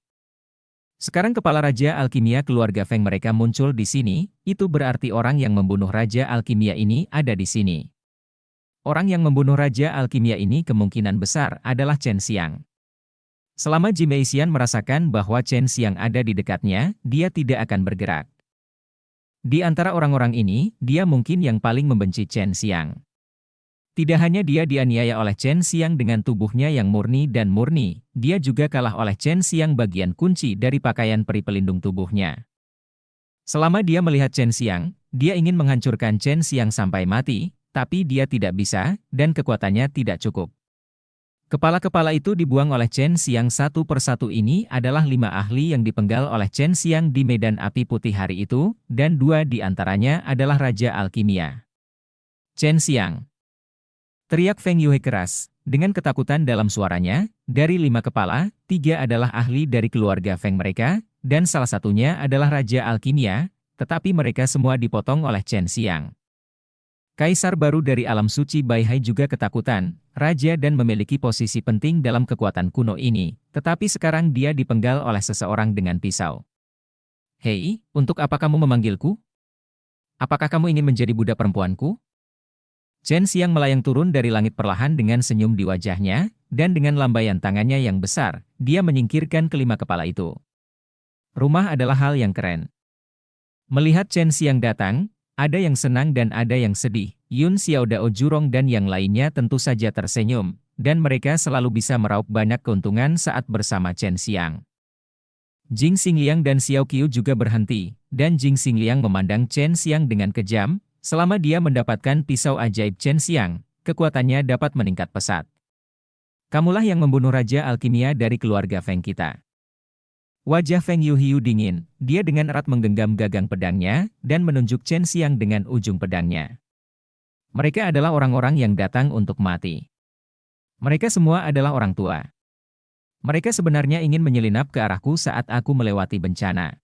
Sekarang kepala Raja Alkimia keluarga Feng mereka muncul di sini, itu berarti orang yang membunuh Raja Alkimia ini ada di sini. Orang yang membunuh Raja Alkimia ini kemungkinan besar adalah Chen Xiang. Selama Jim Meixian merasakan bahwa Chen Xiang ada di dekatnya, dia tidak akan bergerak. Di antara orang-orang ini, dia mungkin yang paling membenci Chen Xiang. Tidak hanya dia dianiaya oleh Chen Xiang dengan tubuhnya yang murni dan murni, dia juga kalah oleh Chen Xiang bagian kunci dari pakaian peri pelindung tubuhnya. Selama dia melihat Chen Xiang, dia ingin menghancurkan Chen Xiang sampai mati, tapi dia tidak bisa, dan kekuatannya tidak cukup. Kepala-kepala itu dibuang oleh Chen Xiang satu persatu. Ini adalah 5 ahli yang dipenggal oleh Chen Xiang di medan api putih hari itu, dan 2 di antaranya adalah Raja Alkimia. Chen Xiang. Teriak Feng Yuhe keras, dengan ketakutan dalam suaranya, dari 5 kepala, 3 adalah ahli dari keluarga Feng mereka, dan salah satunya adalah Raja Alkimia, tetapi mereka semua dipotong oleh Chen Xiang. Kaisar baru dari alam suci Baihai juga ketakutan, raja dan memiliki posisi penting dalam kekuatan kuno ini, tetapi sekarang dia dipenggal oleh seseorang dengan pisau. Hei, untuk apa kamu memanggilku? Apakah kamu ingin menjadi budak perempuanku? Chen Xiang melayang turun dari langit perlahan dengan senyum di wajahnya, dan dengan lambaian tangannya yang besar, dia menyingkirkan kelima kepala itu. Rumah adalah hal yang keren. Melihat Chen Xiang datang, ada yang senang dan ada yang sedih. Yun Xiaodao Jurong dan yang lainnya tentu saja tersenyum, dan mereka selalu bisa meraup banyak keuntungan saat bersama Chen Xiang. Jing Xingliang dan Xiao Qiu juga berhenti, dan Jing Xingliang memandang Chen Xiang dengan kejam. Selama dia mendapatkan pisau ajaib Chen Xiang, kekuatannya dapat meningkat pesat. Kamulah yang membunuh Raja Alkimia dari keluarga Feng kita. Wajah Feng Yuhiu dingin, dia dengan erat menggenggam gagang pedangnya, dan menunjuk Chen Xiang dengan ujung pedangnya. Mereka adalah orang-orang yang datang untuk mati. Mereka semua adalah orang tua. Mereka sebenarnya ingin menyelinap ke arahku saat aku melewati bencana.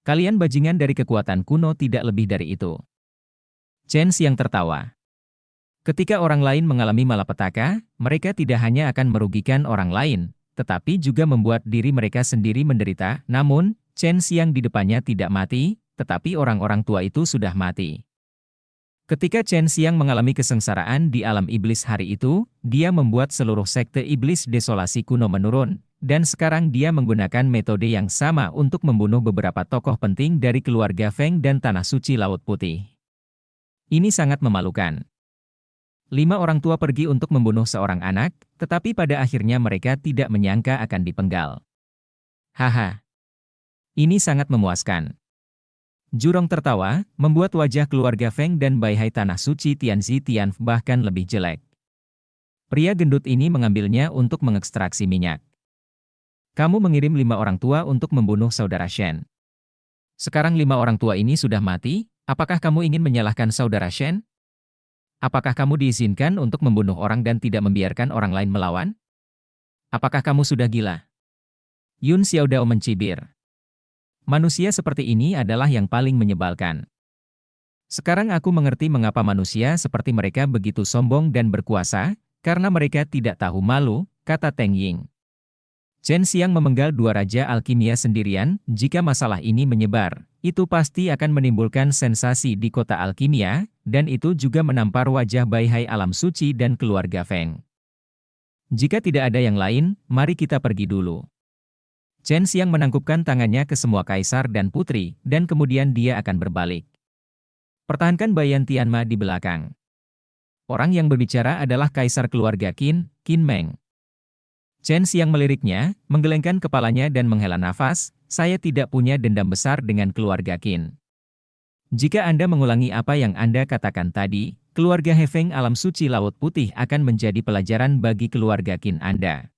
Kalian bajingan dari kekuatan kuno tidak lebih dari itu. Chen Xiang tertawa. Ketika orang lain mengalami malapetaka, mereka tidak hanya akan merugikan orang lain, tetapi juga membuat diri mereka sendiri menderita. Namun, Chen Xiang di depannya tidak mati, tetapi orang-orang tua itu sudah mati. Ketika Chen Xiang mengalami kesengsaraan di alam iblis hari itu, dia membuat seluruh sekte iblis desolasi kuno menurun, dan sekarang dia menggunakan metode yang sama untuk membunuh beberapa tokoh penting dari keluarga Feng dan Tanah Suci Laut Putih. Ini sangat memalukan. 5 orang tua pergi untuk membunuh seorang anak, tetapi pada akhirnya mereka tidak menyangka akan dipenggal. Haha. Ini sangat memuaskan. Jurong tertawa, membuat wajah keluarga Feng dan Baihai Tanah Suci Tianzi Tian bahkan lebih jelek. Pria gendut ini mengambilnya untuk mengekstraksi minyak. Kamu mengirim 5 orang tua untuk membunuh saudara Shen. Sekarang 5 orang tua ini sudah mati. Apakah kamu ingin menyalahkan saudara Shen? Apakah kamu diizinkan untuk membunuh orang dan tidak membiarkan orang lain melawan? Apakah kamu sudah gila? Yun Xiaodao mencibir. Manusia seperti ini adalah yang paling menyebalkan. Sekarang aku mengerti mengapa manusia seperti mereka begitu sombong dan berkuasa, karena mereka tidak tahu malu, kata Teng Ying. Chen Xiang memenggal 2 raja alkimia sendirian. Jika masalah ini menyebar, itu pasti akan menimbulkan sensasi di kota alkimia, dan itu juga menampar wajah Baihai alam suci dan keluarga Feng. Jika tidak ada yang lain, mari kita pergi dulu. Chen Xiang menangkupkan tangannya ke semua kaisar dan putri, dan kemudian dia akan berbalik. Pertahankan Bayan Tianma di belakang. Orang yang berbicara adalah kaisar keluarga Qin, Qin Meng. Chen Xiang meliriknya, menggelengkan kepalanya dan menghela nafas, saya tidak punya dendam besar dengan keluarga Qin. Jika Anda mengulangi apa yang Anda katakan tadi, keluarga He Feng alam suci Laut Putih akan menjadi pelajaran bagi keluarga Qin Anda.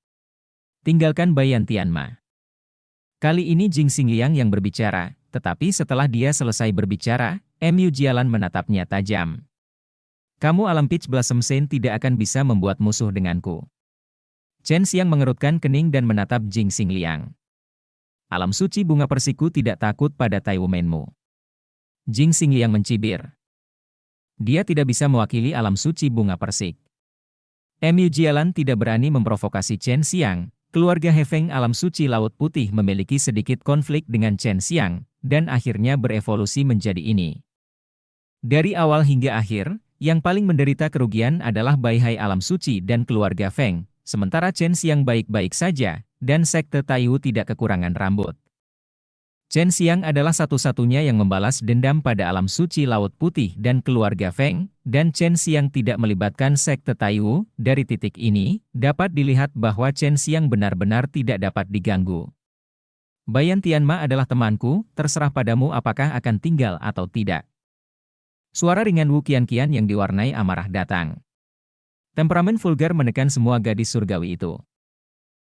Tinggalkan Bayan Tianma. Kali ini Jing Xingliang yang berbicara, tetapi setelah dia selesai berbicara, Mu Jialan menatapnya tajam. Kamu alam Peach Blossom Saint tidak akan bisa membuat musuh denganku. Chen Xiang mengerutkan kening dan menatap Jing Xingliang. Alam suci bunga persiku tidak takut pada Tai Wumenmu. Jing Xingliang mencibir. Dia tidak bisa mewakili alam suci bunga persik. Mu Jialan tidak berani memprovokasi Chen Xiang. Keluarga He Feng alam suci Laut Putih memiliki sedikit konflik dengan Chen Xiang, dan akhirnya berevolusi menjadi ini. Dari awal hingga akhir, yang paling menderita kerugian adalah Bai Hai alam suci dan keluarga Feng. Sementara Chen Xiang baik-baik saja, dan sekte Taiwu tidak kekurangan rambut. Chen Xiang adalah satu-satunya yang membalas dendam pada alam suci Laut Putih dan keluarga Feng, dan Chen Xiang tidak melibatkan sekte Taiwu. Dari titik ini, dapat dilihat bahwa Chen Xiang benar-benar tidak dapat diganggu. Bayan Tianma adalah temanku, terserah padamu apakah akan tinggal atau tidak. Suara ringan Wu Qianqian yang diwarnai amarah datang. Temperamen vulgar menekan semua gadis surgawi itu.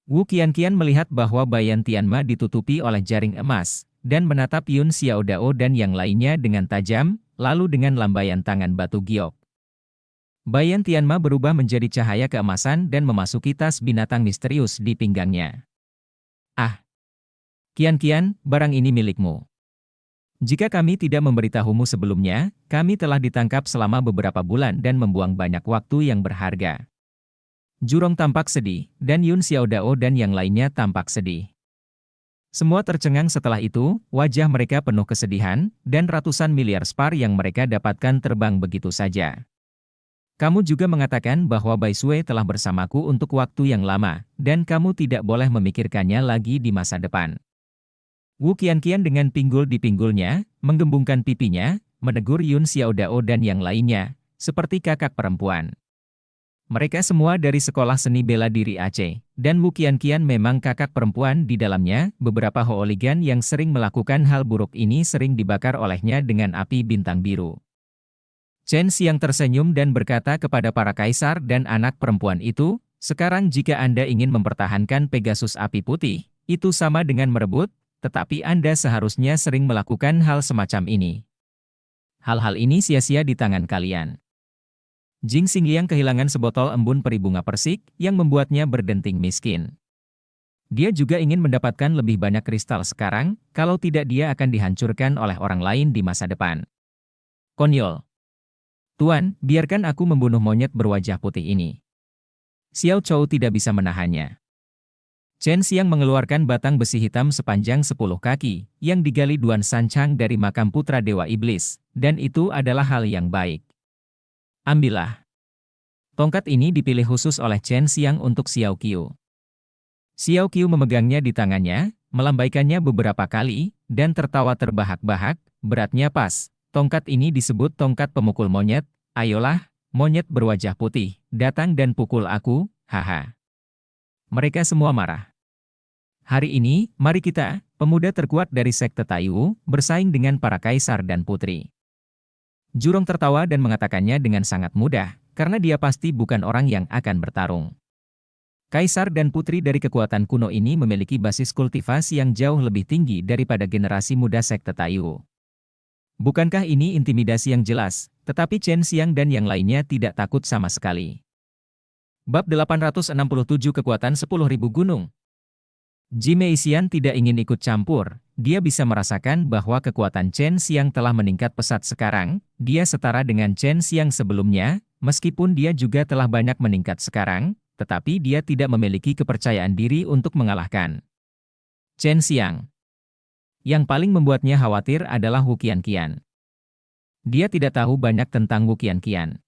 Wu Qianqian melihat bahwa Bayan Tianma ditutupi oleh jaring emas, dan menatap Yun Xiaodao dan yang lainnya dengan tajam, lalu dengan lambaian tangan batu giok. Bayan Tianma berubah menjadi cahaya keemasan dan memasuki tas binatang misterius di pinggangnya. Ah! Qianqian, barang ini milikmu. Jika kami tidak memberitahumu sebelumnya, kami telah ditangkap selama beberapa bulan dan membuang banyak waktu yang berharga. Jurong tampak sedih, dan Yun Xiaodao dan yang lainnya tampak sedih. Semua tercengang setelah itu, wajah mereka penuh kesedihan, dan ratusan miliar spar yang mereka dapatkan terbang begitu saja. Kamu juga mengatakan bahwa Bai Sui telah bersamaku untuk waktu yang lama, dan kamu tidak boleh memikirkannya lagi di masa depan. Wu Qianqian dengan pinggul di pinggulnya, menggembungkan pipinya, menegur Yun Xiaodao dan yang lainnya, seperti kakak perempuan. Mereka semua dari sekolah seni bela diri Aceh, dan Wu Qianqian memang kakak perempuan di dalamnya. Beberapa hooligan yang sering melakukan hal buruk ini sering dibakar olehnya dengan api bintang biru. Chen Xiang tersenyum dan berkata kepada para kaisar dan anak perempuan itu, sekarang jika Anda ingin mempertahankan Pegasus api putih, itu sama dengan merebut, tetapi Anda seharusnya sering melakukan hal semacam ini. Hal-hal ini sia-sia di tangan kalian. Jing Xingliang kehilangan sebotol embun peri bunga persik, yang membuatnya berdenting miskin. Dia juga ingin mendapatkan lebih banyak kristal sekarang, kalau tidak dia akan dihancurkan oleh orang lain di masa depan. Konyol. Tuan, biarkan aku membunuh monyet berwajah putih ini. Xiao Chou tidak bisa menahannya. Chen Xiang mengeluarkan batang besi hitam sepanjang 10 kaki, yang digali Duan Sanchang dari makam putra Dewa Iblis, dan itu adalah hal yang baik. Ambillah. Tongkat ini dipilih khusus oleh Chen Xiang untuk Xiao Qiu. Xiao Qiu memegangnya di tangannya, melambaikannya beberapa kali, dan tertawa terbahak-bahak, beratnya pas. Tongkat ini disebut tongkat pemukul monyet. Ayolah, monyet berwajah putih, datang dan pukul aku, haha. Mereka semua marah. Hari ini, mari kita, pemuda terkuat dari sekte Taiwu, bersaing dengan para kaisar dan putri. Jurong tertawa dan mengatakannya dengan sangat mudah, karena dia pasti bukan orang yang akan bertarung. Kaisar dan putri dari kekuatan kuno ini memiliki basis kultivasi yang jauh lebih tinggi daripada generasi muda sekte Taiwu. Bukankah ini intimidasi yang jelas, tetapi Chen Xiang dan yang lainnya tidak takut sama sekali. Bab 867 Kekuatan 10.000 Gunung. Jime Isian tidak ingin ikut campur, dia bisa merasakan bahwa kekuatan Chen Xiang telah meningkat pesat sekarang, dia setara dengan Chen Xiang sebelumnya, meskipun dia juga telah banyak meningkat sekarang, tetapi dia tidak memiliki kepercayaan diri untuk mengalahkan Chen Xiang. Yang paling membuatnya khawatir adalah Wu Qianqian. Dia tidak tahu banyak tentang Wu Qianqian.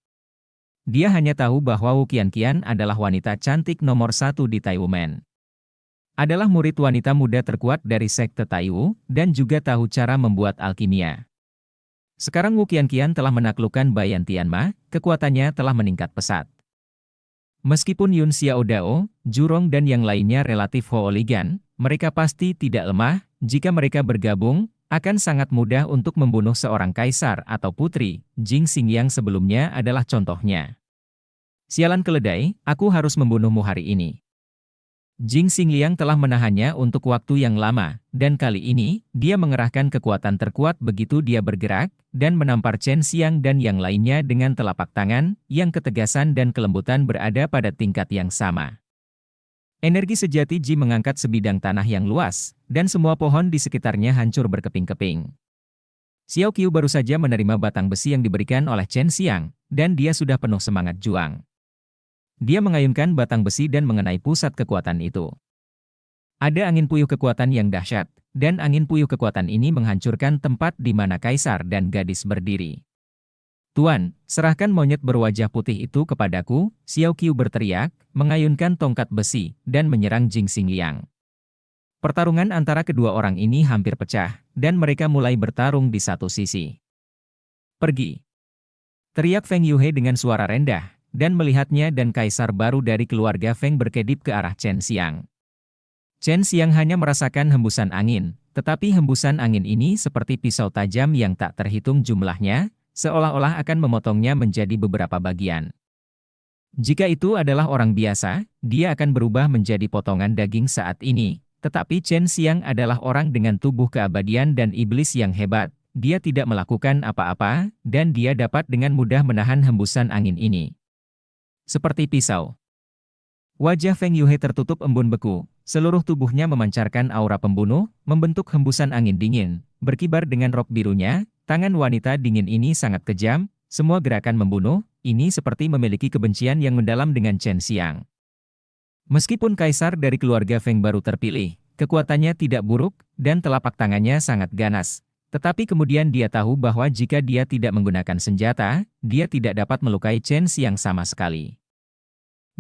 Dia hanya tahu bahwa Wu Qianqian adalah wanita cantik nomor 1 di Taiwumen. Adalah murid wanita muda terkuat dari sekte Taiwu, dan juga tahu cara membuat alkimia. Sekarang Wu Qianqian telah menaklukkan Bayan Tianma, kekuatannya telah meningkat pesat. Meskipun Yun Xiaodao, Jurong dan yang lainnya relatif hooligan, mereka pasti tidak lemah. Jika mereka bergabung, akan sangat mudah untuk membunuh seorang kaisar atau putri. Jing Xingyang sebelumnya adalah contohnya. Sialan keledai, aku harus membunuhmu hari ini. Jing Xingliang telah menahannya untuk waktu yang lama, dan kali ini, dia mengerahkan kekuatan terkuat begitu dia bergerak, dan menampar Chen Xiang dan yang lainnya dengan telapak tangan, yang ketegasan dan kelembutan berada pada tingkat yang sama. Energi sejati Ji mengangkat sebidang tanah yang luas, dan semua pohon di sekitarnya hancur berkeping-keping. Xiao Qiu baru saja menerima batang besi yang diberikan oleh Chen Xiang, dan dia sudah penuh semangat juang. Dia mengayunkan batang besi dan mengenai pusat kekuatan itu. Ada angin puyuh kekuatan yang dahsyat, dan angin puyuh kekuatan ini menghancurkan tempat di mana kaisar dan gadis berdiri. Tuan, serahkan monyet berwajah putih itu kepadaku, Xiao Qiu berteriak, mengayunkan tongkat besi, dan menyerang Jing Xingliang. Pertarungan antara kedua orang ini hampir pecah, dan mereka mulai bertarung di satu sisi. Pergi! Teriak Feng Yuhe dengan suara rendah, dan melihatnya dan kaisar baru dari keluarga Feng berkedip ke arah Chen Xiang. Chen Xiang hanya merasakan hembusan angin, tetapi hembusan angin ini seperti pisau tajam yang tak terhitung jumlahnya, seolah-olah akan memotongnya menjadi beberapa bagian. Jika itu adalah orang biasa, dia akan berubah menjadi potongan daging saat ini, tetapi Chen Xiang adalah orang dengan tubuh keabadian dan iblis yang hebat. Dia tidak melakukan apa-apa, dan dia dapat dengan mudah menahan hembusan angin ini. Seperti pisau. Wajah Feng Yuhe tertutup embun beku, seluruh tubuhnya memancarkan aura pembunuh, membentuk hembusan angin dingin, berkibar dengan rok birunya, tangan wanita dingin ini sangat kejam, semua gerakan membunuh, ini seperti memiliki kebencian yang mendalam dengan Chen Xiang. Meskipun kaisar dari keluarga Feng baru terpilih, kekuatannya tidak buruk, dan telapak tangannya sangat ganas. Tetapi kemudian dia tahu bahwa jika dia tidak menggunakan senjata, dia tidak dapat melukai Chen Xiang sama sekali.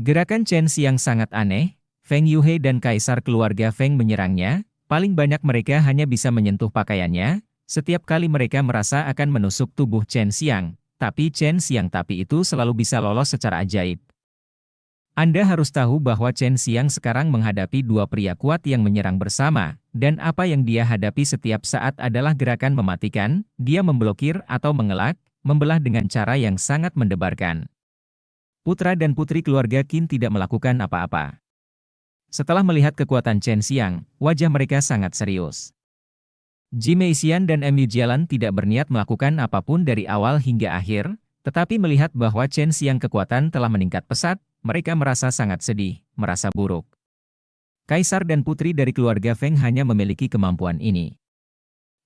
Gerakan Chen Xiang sangat aneh, Feng Yuhe dan kaisar keluarga Feng menyerangnya, paling banyak mereka hanya bisa menyentuh pakaiannya, setiap kali mereka merasa akan menusuk tubuh Chen Xiang, tapi Chen Xiang tapi itu selalu bisa lolos secara ajaib. Anda harus tahu bahwa Chen Xiang sekarang menghadapi dua pria kuat yang menyerang bersama, dan apa yang dia hadapi setiap saat adalah gerakan mematikan, dia memblokir atau mengelak, membelah dengan cara yang sangat mendebarkan. Putra dan putri keluarga Qin tidak melakukan apa-apa. Setelah melihat kekuatan Chen Xiang, wajah mereka sangat serius. Ji Meixian dan Mu Jialan tidak berniat melakukan apapun dari awal hingga akhir, tetapi melihat bahwa Chen Xiang kekuatan telah meningkat pesat, mereka merasa sangat sedih, merasa buruk. Kaisar dan putri dari keluarga Feng hanya memiliki kemampuan ini.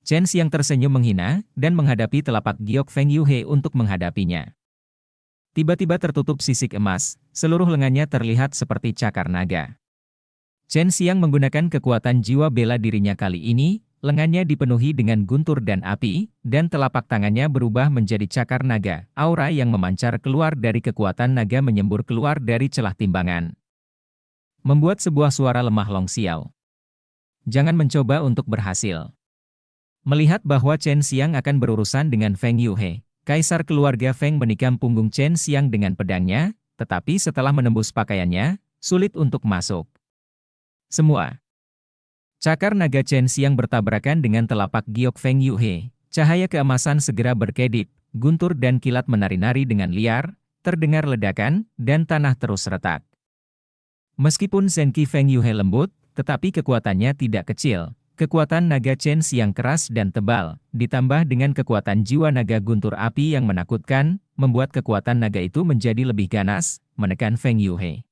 Chen Xiang tersenyum menghina, dan menghadapi telapak giok Feng Yuhe untuk menghadapinya. Tiba-tiba tertutup sisik emas, seluruh lengannya terlihat seperti cakar naga. Chen Xiang menggunakan kekuatan jiwa bela dirinya kali ini, lengannya dipenuhi dengan guntur dan api, dan telapak tangannya berubah menjadi cakar naga, aura yang memancar keluar dari kekuatan naga menyembur keluar dari celah timbangan. Membuat sebuah suara lemah Long Xiao. Jangan mencoba untuk berhasil. Melihat bahwa Chen Xiang akan berurusan dengan Feng Yuhe, kaisar keluarga Feng menikam punggung Chen Xiang dengan pedangnya, tetapi setelah menembus pakaiannya, sulit untuk masuk. Semua. Cakar naga Chen Xiang bertabrakan dengan telapak giok Feng Yuhe, cahaya keemasan segera berkedip, guntur dan kilat menari-nari dengan liar, terdengar ledakan, dan tanah terus retak. Meskipun Zenki Feng Yuhe lembut, tetapi kekuatannya tidak kecil. Kekuatan naga Chen Xiang keras dan tebal, ditambah dengan kekuatan jiwa naga guntur api yang menakutkan, membuat kekuatan naga itu menjadi lebih ganas, menekan Feng Yuhe.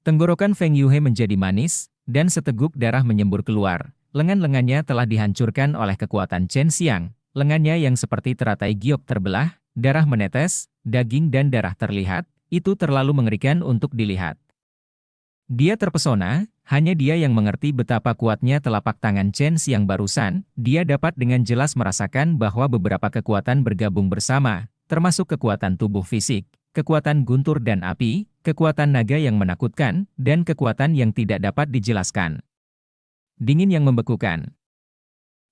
Tenggorokan Feng Yuhe menjadi manis, dan seteguk darah menyembur keluar. Lengan-lengannya telah dihancurkan oleh kekuatan Chen Xiang, lengannya yang seperti teratai giok terbelah, darah menetes, daging dan darah terlihat, itu terlalu mengerikan untuk dilihat. Dia terpesona, hanya dia yang mengerti betapa kuatnya telapak tangan Chen Xiang barusan, dia dapat dengan jelas merasakan bahwa beberapa kekuatan bergabung bersama, termasuk kekuatan tubuh fisik, kekuatan guntur dan api, kekuatan naga yang menakutkan, dan kekuatan yang tidak dapat dijelaskan. Dingin yang membekukan.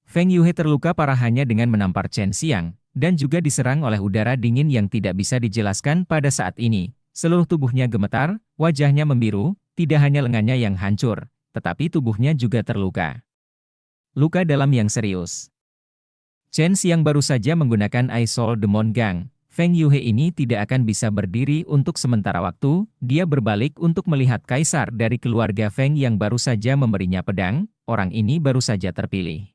Feng Yuhe terluka parah hanya dengan menampar Chen Xiang, dan juga diserang oleh udara dingin yang tidak bisa dijelaskan pada saat ini. Seluruh tubuhnya gemetar, wajahnya membiru, tidak hanya lengannya yang hancur, tetapi tubuhnya juga terluka. Luka dalam yang serius. Chen Xiang baru saja menggunakan Ice Soul Demon Gang. Feng Yuhe ini tidak akan bisa berdiri untuk sementara waktu, dia berbalik untuk melihat kaisar dari keluarga Feng yang baru saja memberinya pedang, orang ini baru saja terpilih.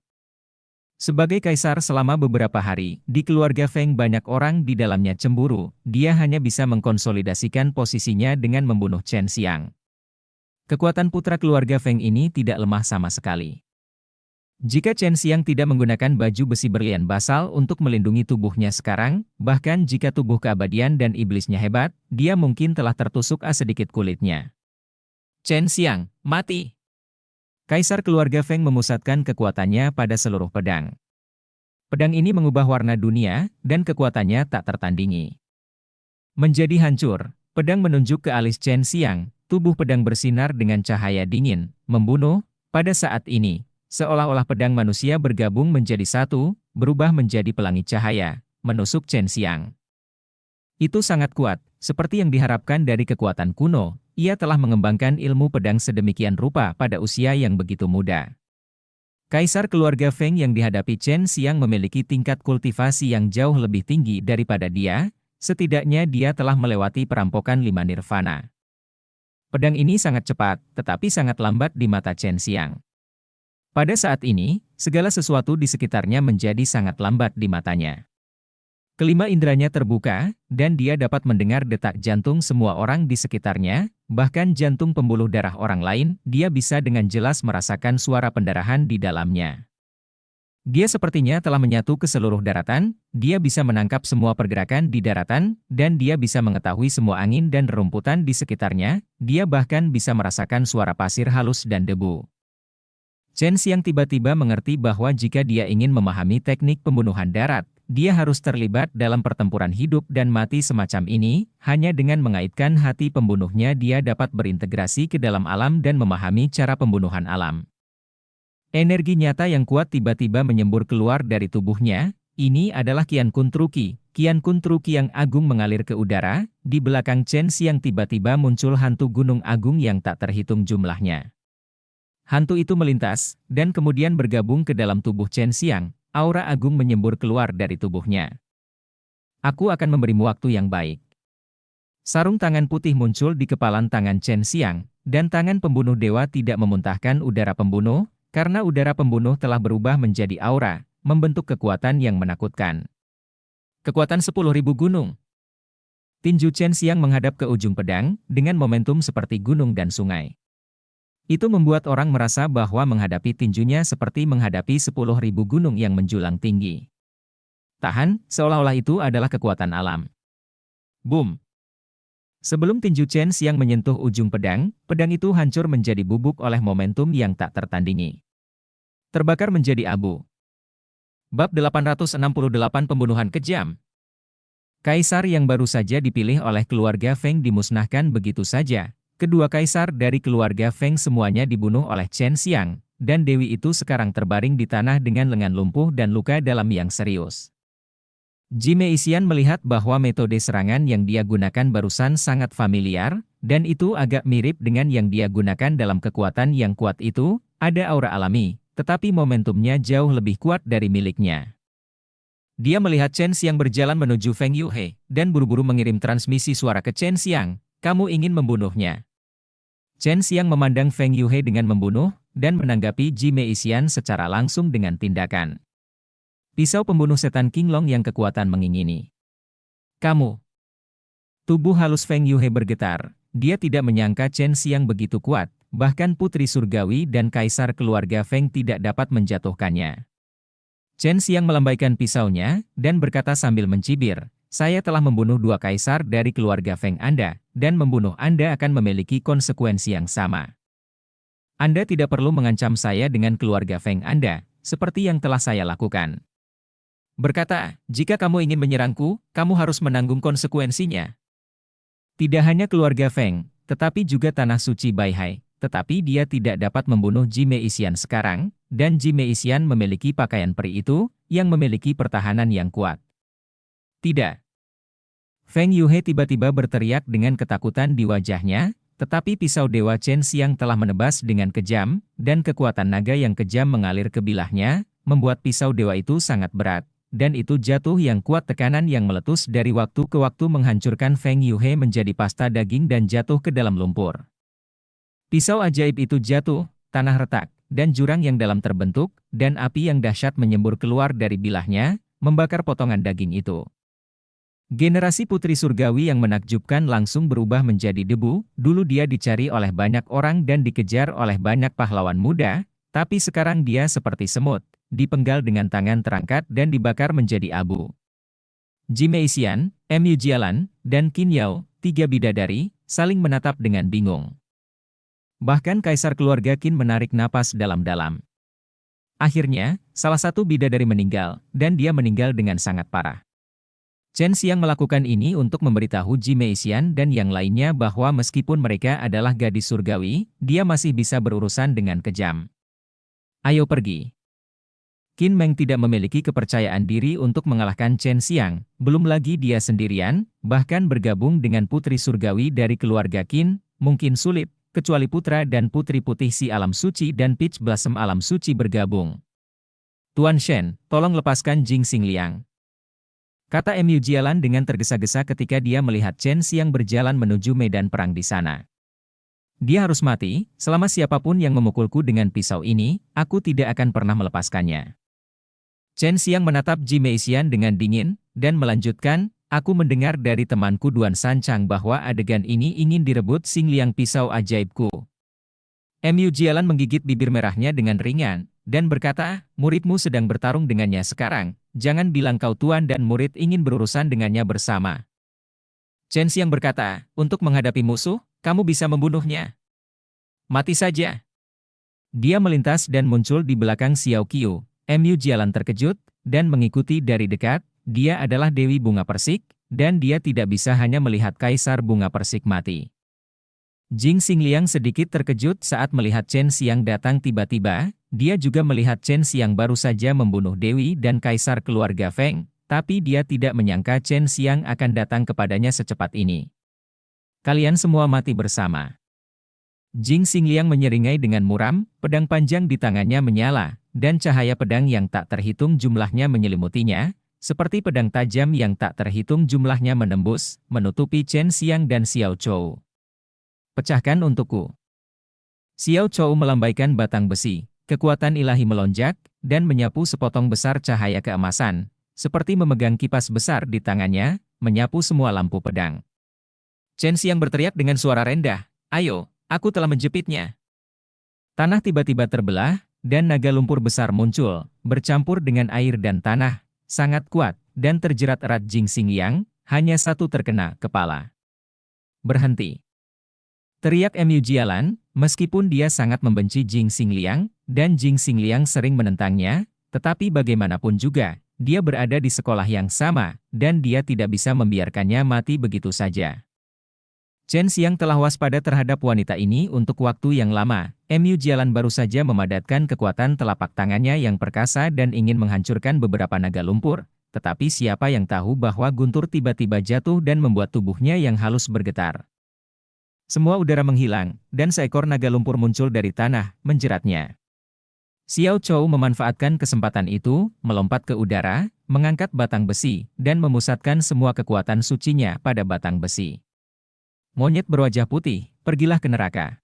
Sebagai kaisar selama beberapa hari, di keluarga Feng banyak orang di dalamnya cemburu, dia hanya bisa mengkonsolidasikan posisinya dengan membunuh Chen Xiang. Kekuatan putra keluarga Feng ini tidak lemah sama sekali. Jika Chen Xiang tidak menggunakan baju besi berlian basal untuk melindungi tubuhnya sekarang, bahkan jika tubuh keabadian dan iblisnya hebat, dia mungkin telah tertusuk sedikit kulitnya. Chen Xiang, mati! Kaisar keluarga Feng memusatkan kekuatannya pada seluruh pedang. Pedang ini mengubah warna dunia, dan kekuatannya tak tertandingi. Menjadi hancur, pedang menunjuk ke alis Chen Xiang, tubuh pedang bersinar dengan cahaya dingin, membunuh, pada saat ini. Seolah-olah pedang manusia bergabung menjadi satu, berubah menjadi pelangi cahaya, menusuk Chen Xiang. Itu sangat kuat, seperti yang diharapkan dari kekuatan kuno, ia telah mengembangkan ilmu pedang sedemikian rupa pada usia yang begitu muda. Kaisar keluarga Feng yang dihadapi Chen Xiang memiliki tingkat kultivasi yang jauh lebih tinggi daripada dia, setidaknya dia telah melewati perampokan 5 nirvana. Pedang ini sangat cepat, tetapi sangat lambat di mata Chen Xiang. Pada saat ini, segala sesuatu di sekitarnya menjadi sangat lambat di matanya. Kelima inderanya terbuka, dan dia dapat mendengar detak jantung semua orang di sekitarnya, bahkan jantung pembuluh darah orang lain, dia bisa dengan jelas merasakan suara pendarahan di dalamnya. Dia sepertinya telah menyatu ke seluruh daratan, dia bisa menangkap semua pergerakan di daratan, dan dia bisa mengetahui semua angin dan rerumputan di sekitarnya, dia bahkan bisa merasakan suara pasir halus dan debu. Chen Xiang tiba-tiba mengerti bahwa jika dia ingin memahami teknik pembunuhan darat, dia harus terlibat dalam pertempuran hidup dan mati semacam ini, hanya dengan mengaitkan hati pembunuhnya dia dapat berintegrasi ke dalam alam dan memahami cara pembunuhan alam. Energi nyata yang kuat tiba-tiba menyembur keluar dari tubuhnya, ini adalah Qian Kun Truqi. Qian Kun Truqi yang agung mengalir ke udara, di belakang Chen Xiang tiba-tiba muncul hantu gunung agung yang tak terhitung jumlahnya. Hantu itu melintas, dan kemudian bergabung ke dalam tubuh Chen Xiang, aura agung menyembur keluar dari tubuhnya. Aku akan memberimu waktu yang baik. Sarung tangan putih muncul di kepalan tangan Chen Xiang, dan tangan pembunuh dewa tidak memuntahkan udara pembunuh, karena udara pembunuh telah berubah menjadi aura, membentuk kekuatan yang menakutkan. Kekuatan 10.000 gunung. Tinju Chen Xiang menghadap ke ujung pedang, dengan momentum seperti gunung dan sungai. Itu membuat orang merasa bahwa menghadapi tinjunya seperti menghadapi 10.000 gunung yang menjulang tinggi. Tahan, seolah-olah itu adalah kekuatan alam. Boom! Sebelum tinju Chen Xiang menyentuh ujung pedang, pedang itu hancur menjadi bubuk oleh momentum yang tak tertandingi. Terbakar menjadi abu. Bab 868 Pembunuhan Kejam. Kaisar yang baru saja dipilih oleh keluarga Feng dimusnahkan begitu saja. Kedua kaisar dari keluarga Feng semuanya dibunuh oleh Chen Xiang, dan dewi itu sekarang terbaring di tanah dengan lengan lumpuh dan luka dalam yang serius. Jime Isian melihat bahwa metode serangan yang dia gunakan barusan sangat familiar, dan itu agak mirip dengan yang dia gunakan dalam kekuatan yang kuat itu, ada aura alami, tetapi momentumnya jauh lebih kuat dari miliknya. Dia melihat Chen Xiang berjalan menuju Feng Yuhe, dan buru-buru mengirim transmisi suara ke Chen Xiang. Kamu ingin membunuhnya. Chen Xiang memandang Feng Yuhe dengan membunuh, dan menanggapi Jime Isian secara langsung dengan tindakan. Pisau pembunuh setan Qinglong yang kekuatan mengingini. Kamu. Tubuh halus Feng Yuhe bergetar, dia tidak menyangka Chen Xiang begitu kuat, bahkan putri surgawi dan kaisar keluarga Feng tidak dapat menjatuhkannya. Chen Xiang melambaikan pisaunya, dan berkata sambil mencibir, saya telah membunuh 2 kaisar dari keluarga Feng Anda, dan membunuh Anda akan memiliki konsekuensi yang sama. Anda tidak perlu mengancam saya dengan keluarga Feng Anda, seperti yang telah saya lakukan. Berkata, jika kamu ingin menyerangku, kamu harus menanggung konsekuensinya. Tidak hanya keluarga Feng, tetapi juga tanah suci Baihai, tetapi dia tidak dapat membunuh Jime Isian sekarang, dan Jime Isian memiliki pakaian peri itu, yang memiliki pertahanan yang kuat. Tidak. Feng Yuhe tiba-tiba berteriak dengan ketakutan di wajahnya, tetapi pisau Dewa Chen Xiang telah menebas dengan kejam, dan kekuatan naga yang kejam mengalir ke bilahnya, membuat pisau dewa itu sangat berat, dan itu jatuh yang kuat, tekanan yang meletus dari waktu ke waktu menghancurkan Feng Yuhe menjadi pasta daging dan jatuh ke dalam lumpur. Pisau ajaib itu jatuh, tanah retak, dan jurang yang dalam terbentuk, dan api yang dahsyat menyembur keluar dari bilahnya, membakar potongan daging itu. Generasi putri surgawi yang menakjubkan langsung berubah menjadi debu. Dulu dia dicari oleh banyak orang dan dikejar oleh banyak pahlawan muda, tapi sekarang dia seperti semut, dipenggal dengan tangan terangkat dan dibakar menjadi abu. Jimei Xian, Mu Jialan, dan Qin Yao, 3 bidadari, saling menatap dengan bingung. Bahkan kaisar keluarga Qin menarik napas dalam-dalam. Akhirnya, salah satu bidadari meninggal, dan dia meninggal dengan sangat parah. Chen Xiang melakukan ini untuk memberitahu Jimei Xian dan yang lainnya bahwa meskipun mereka adalah gadis surgawi, dia masih bisa berurusan dengan kejam. Ayo pergi. Qin Meng tidak memiliki kepercayaan diri untuk mengalahkan Chen Xiang, belum lagi dia sendirian, bahkan bergabung dengan putri surgawi dari keluarga Qin, mungkin sulit, kecuali putra dan putri putih si alam suci dan Peach Blossom alam suci bergabung. Tuan Shen, tolong lepaskan Jing Xingliang. Kata Mu Jialan dengan tergesa-gesa ketika dia melihat Chen Xiang berjalan menuju medan perang di sana. Dia harus mati, selama siapapun yang memukulku dengan pisau ini, aku tidak akan pernah melepaskannya. Chen Xiang menatap Jimei Xian dengan dingin, dan melanjutkan, aku mendengar dari temanku Duan Sanchang bahwa adegan ini ingin direbut Xingliang pisau ajaibku. Mu Jialan menggigit bibir merahnya dengan ringan, dan berkata, muridmu sedang bertarung dengannya sekarang, jangan bilang kau tuan dan murid ingin berurusan dengannya bersama. Chen Xiang berkata, untuk menghadapi musuh, kamu bisa membunuhnya. Mati saja. Dia melintas dan muncul di belakang Xiao Qiu. Mu Jialan terkejut, dan mengikuti dari dekat, dia adalah Dewi Bunga Persik, dan dia tidak bisa hanya melihat Kaisar Bunga Persik mati. Jing Xingliang sedikit terkejut saat melihat Chen Xiang datang tiba-tiba, dia juga melihat Chen Xiang baru saja membunuh Dewi dan Kaisar keluarga Feng, tapi dia tidak menyangka Chen Xiang akan datang kepadanya secepat ini. Kalian semua mati bersama. Jing Xingliang menyeringai dengan muram, pedang panjang di tangannya menyala, dan cahaya pedang yang tak terhitung jumlahnya menyelimutinya, seperti pedang tajam yang tak terhitung jumlahnya menembus, menutupi Chen Xiang dan Xiao Chou. Pecahkan untukku. Xiao Chou melambaikan batang besi, kekuatan ilahi melonjak, dan menyapu sepotong besar cahaya keemasan, seperti memegang kipas besar di tangannya, menyapu semua lampu pedang. Chen Xiang berteriak dengan suara rendah, ayo, aku telah menjepitnya. Tanah tiba-tiba terbelah, dan naga lumpur besar muncul, bercampur dengan air dan tanah, sangat kuat, dan terjerat erat Jing Xingliang, hanya satu terkena kepala. Berhenti. Teriak Mu Jialan, meskipun dia sangat membenci Jing Xingliang, dan Jing Xingliang sering menentangnya, tetapi bagaimanapun juga, dia berada di sekolah yang sama, dan dia tidak bisa membiarkannya mati begitu saja. Chen Xiang telah waspada terhadap wanita ini untuk waktu yang lama. Mu Jialan baru saja memadatkan kekuatan telapak tangannya yang perkasa dan ingin menghancurkan beberapa naga lumpur, tetapi siapa yang tahu bahwa guntur tiba-tiba jatuh dan membuat tubuhnya yang halus bergetar. Semua udara menghilang, dan seekor naga lumpur muncul dari tanah, menjeratnya. Xiao Chou memanfaatkan kesempatan itu, melompat ke udara, mengangkat batang besi, dan memusatkan semua kekuatan sucinya pada batang besi. Monyet berwajah putih, pergilah ke neraka.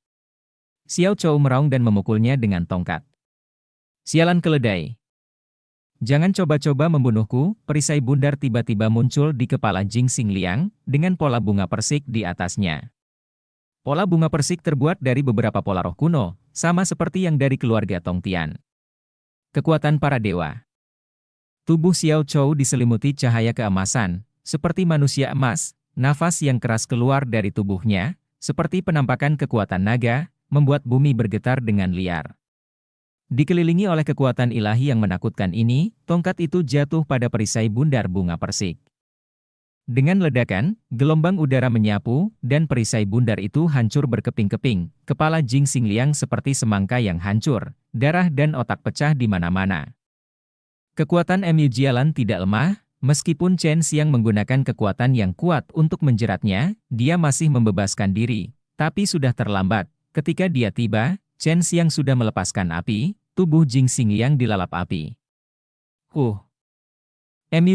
Xiao Chou meraung dan memukulnya dengan tongkat. Sialan keledai. Jangan coba-coba membunuhku, perisai bundar tiba-tiba muncul di kepala Jing Xingliang, dengan pola bunga persik di atasnya. Pola bunga persik terbuat dari beberapa pola roh kuno, sama seperti yang dari keluarga Tongtian. Kekuatan para dewa. Tubuh Xiao Chou diselimuti cahaya keemasan, seperti manusia emas, nafas yang keras keluar dari tubuhnya, seperti penampakan kekuatan naga, membuat bumi bergetar dengan liar. Dikelilingi oleh kekuatan ilahi yang menakutkan ini, tongkat itu jatuh pada perisai bundar bunga persik. Dengan ledakan, gelombang udara menyapu, dan perisai bundar itu hancur berkeping-keping. Kepala Jing Xingliang seperti semangka yang hancur, darah dan otak pecah di mana-mana. Kekuatan Mu Jialan tidak lemah, Meskipun Chen Xiang menggunakan kekuatan yang kuat untuk menjeratnya, dia masih membebaskan diri. Tapi sudah terlambat. Ketika dia tiba, Chen Xiang sudah melepaskan api, tubuh Jing Xingliang dilalap api. Mu